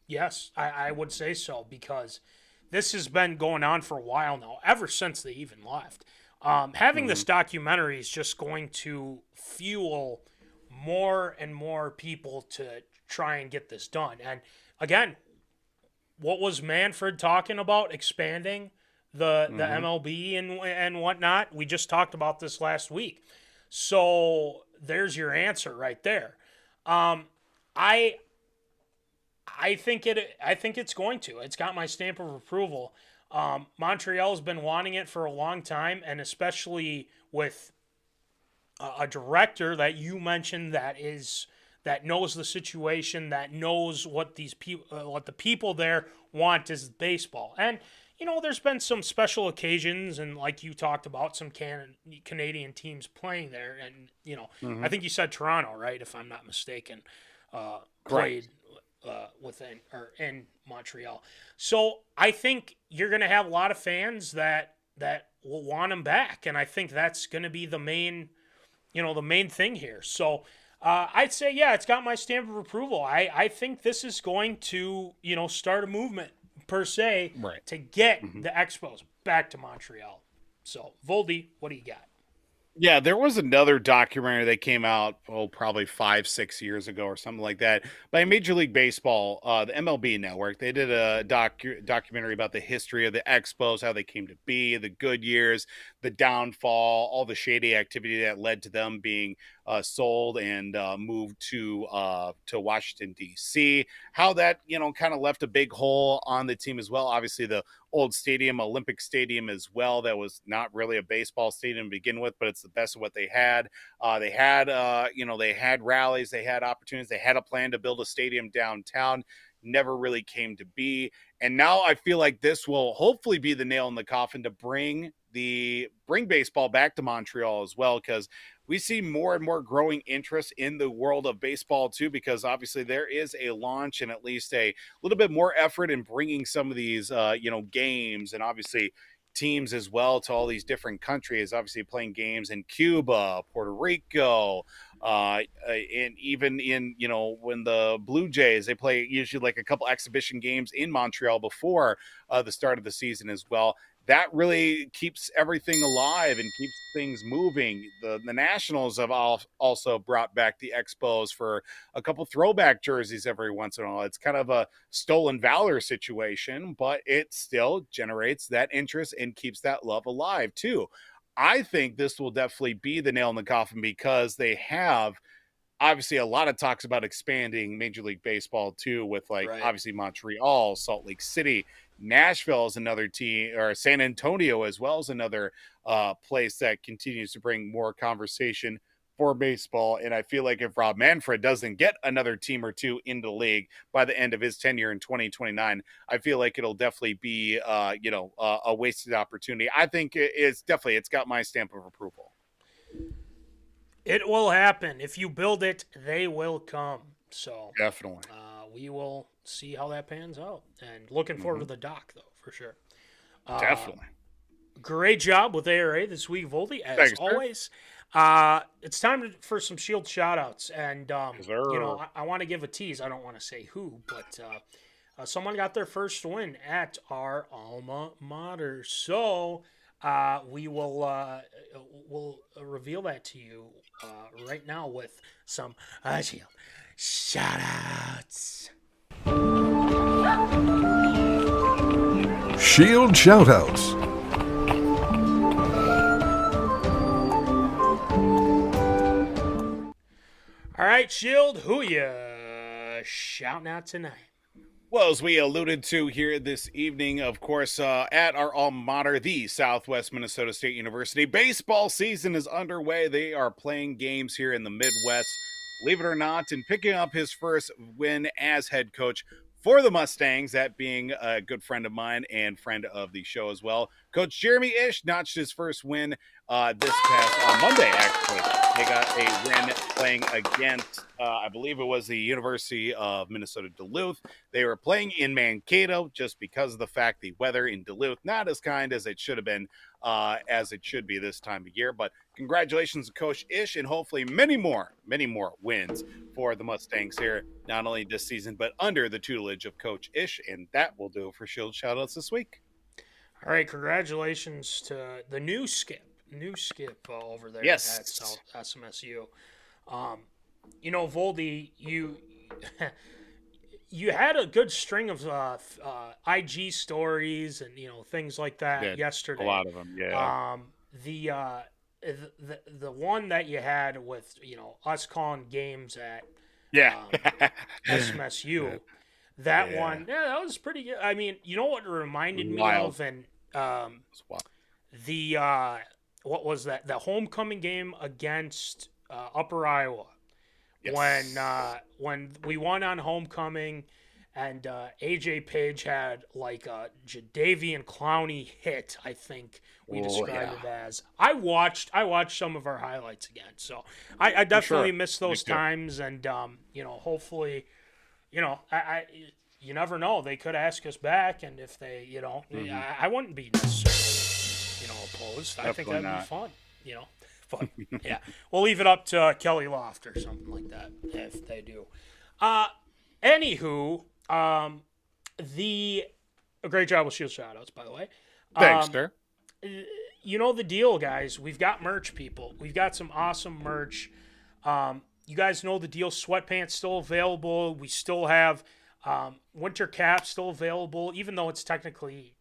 Yes, I would say so, because this has been going on for a while now, ever since they even left. Having this documentary is just going to fuel more and more people to try and get this done. And again, what was Manfred talking about? Expanding the MLB and whatnot. We just talked about this last week. So there's your answer right there. I think it's going to. It's got my stamp of approval. Montreal's been wanting it for a long time, and especially with a director that you mentioned that knows the situation, that knows what these people, what the people there want is baseball. And there's been some special occasions, and like you talked about, some Canadian teams playing there, and I think you said Toronto, right? If I'm not mistaken, played within or in Montreal. So I think you're going to have a lot of fans that will want him back, and I think that's going to be the main thing here. So I'd say, yeah, it's got my stamp of approval. I think this is going to start a movement per se, right, to get the Expos back to Montreal. So Voldy, what do you got? Yeah, there was another documentary that came out, probably 5-6 years ago or something like that, by Major League Baseball, the MLB Network. They did a documentary about the history of the Expos, how they came to be, the good years, the downfall, all the shady activity that led to them being sold and moved to Washington, D.C., how that, kind of left a big hole on the team as well. Obviously, the old stadium, Olympic Stadium as well, that was not really a baseball stadium to begin with, but it's the best of what they had. They had rallies, they had opportunities, they had a plan to build a stadium downtown, never really came to be. And now I feel like this will hopefully be the nail in the coffin to bring baseball back to Montreal as well, because we see more and more growing interest in the world of baseball too, because obviously there is a launch and at least a little bit more effort in bringing some of these, games and obviously teams as well to all these different countries, obviously playing games in Cuba, Puerto Rico, and even in, when the Blue Jays, they play usually like a couple exhibition games in Montreal before the start of the season as well. That really keeps everything alive and keeps things moving. The Nationals have also brought back the Expos for a couple throwback jerseys every once in a while. It's kind of a stolen valor situation, but it still generates that interest and keeps that love alive too. I think this will definitely be the nail in the coffin because they have obviously a lot of talks about expanding Major League Baseball too, with like obviously Montreal, Salt Lake City, Nashville is another team, or San Antonio as well as another place that continues to bring more conversation for baseball. And I feel like if Rob Manfred doesn't get another team or two into the league by the end of his tenure in 2029, I feel like it'll definitely be, a wasted opportunity. I think it's got my stamp of approval. It will happen. If you build it, they will come. So Definitely. We will see how that pans out. And looking forward to the doc, though, for sure. Definitely. Great job with ARA this week, Voldy, as Thanks, always. It's time for some Shield shout-outs. And, I want to give a tease. I don't want to say who, but someone got their first win at our alma mater. So we will we'll reveal that to you right now with some Shield shout-outs. Shield shoutouts. All right, Shield, who you shouting out tonight? Well, as we alluded to here this evening, of course, at our alma mater, the Southwest Minnesota State University, baseball season is underway. They are playing games here in the Midwest, believe it or not, and picking up his first win as head coach for the Mustangs, that being a good friend of mine and friend of the show as well. Coach Jeremy Ish notched his first win this past Monday, actually. They got a win playing against, I believe it was the University of Minnesota Duluth. They were playing in Mankato just because of the fact the weather in Duluth, not as kind as it should have been, as it should be this time of year. But congratulations to Coach Ish, and hopefully many more wins for the Mustangs here, not only this season, but under the tutelage of Coach Ish. And that will do it for Shield Shoutouts this week. All right, congratulations to the new skip over there at South SMSU. Voldy, you had a good string of IG stories and things like that yesterday. A lot of them, yeah. The one that you had with us calling games at SMSU, that one, that was pretty good. I mean, you know what it reminded me of, and what was that? The homecoming game against Upper Iowa, when we won on homecoming, and AJ Page had like a Jadeveon Clowney hit. I think we described it as. I watched some of our highlights again, so I definitely miss those times, and hopefully, you never know. They could ask us back, and if they, I wouldn't be necessarily, opposed. I think that'd be fun, But yeah, we'll leave it up to Kelly Loft or something like that if they do. Anywho, a great job with Shield Shoutouts, by the way. Thanks, sir. You know the deal, guys. We've got merch, people. We've got some awesome merch. You guys know the deal. Sweatpants still available. We still have winter caps still available, even though it's technically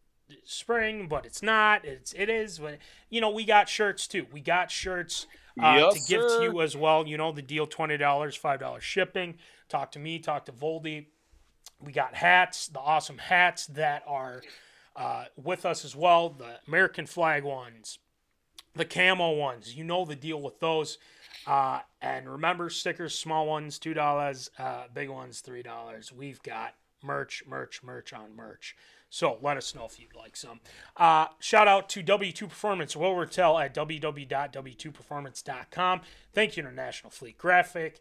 spring, but it's not. It is. But, we got shirts too. We got shirts to give to you as well. You know the deal. $20, $5 shipping. Talk to me. Talk to Voldy. We got hats. The awesome hats that are with us as well. The American flag ones, the camo ones. You know the deal with those. And remember, stickers, small ones, $2, big ones, $3. We've got merch on merch. So let us know if you'd like some. Shout out to W2 Performance, Will Rattel at www.w2performance.com. Thank you, International Fleet Graphic,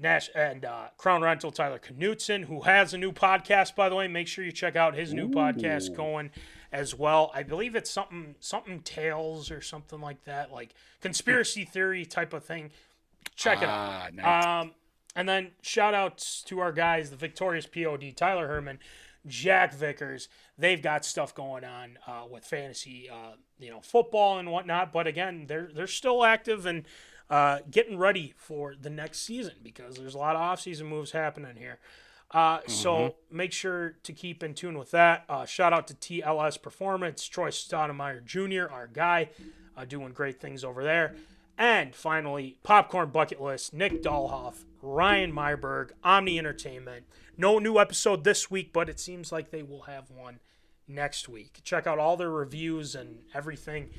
and Crown Rental, Tyler Knutson, who has a new podcast, by the way. Make sure you check out his new podcast going as well. I believe it's something Tales or something like that, like conspiracy theory type of thing. Check it out. Nice. And then shout outs to our guys, the victorious P.O.D, Tyler Hermann, Jack Vickers. They've got stuff going on with fantasy, football and whatnot. But again, they're still active and getting ready for the next season because there's a lot of off-season moves happening here. So make sure to keep in tune with that. Shout out to TLS Performance, Troy Stoudemire Jr., our guy, doing great things over there. And finally, Popcorn Bucket List, Nick Dahlhoff, Ryan Myhrberg, Omni Entertainment. No new episode this week, but it seems like they will have one next week. Check out all their reviews and everything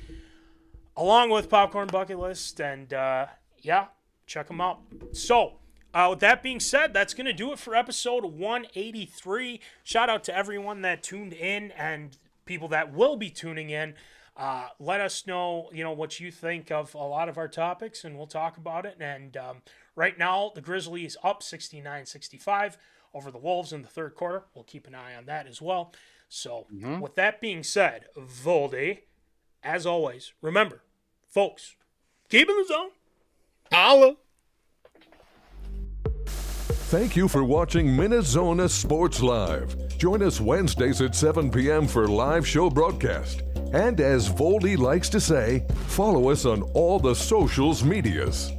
along with Popcorn Bucket List. And, check them out. So, with that being said, that's going to do it for episode 183. Shout out to everyone that tuned in and people that will be tuning in. Let us know, what you think of a lot of our topics, and we'll talk about it. And right now, the Grizzlies up 69-65 over the Wolves in the third quarter. We'll keep an eye on that as well. So, with that being said, Voldy, as always, remember, folks, keep in the zone. Holla! Thank you for watching MinneZona Sports Live. Join us Wednesdays at 7 p.m. for live show broadcast. And as Voldy likes to say, follow us on all the socials medias.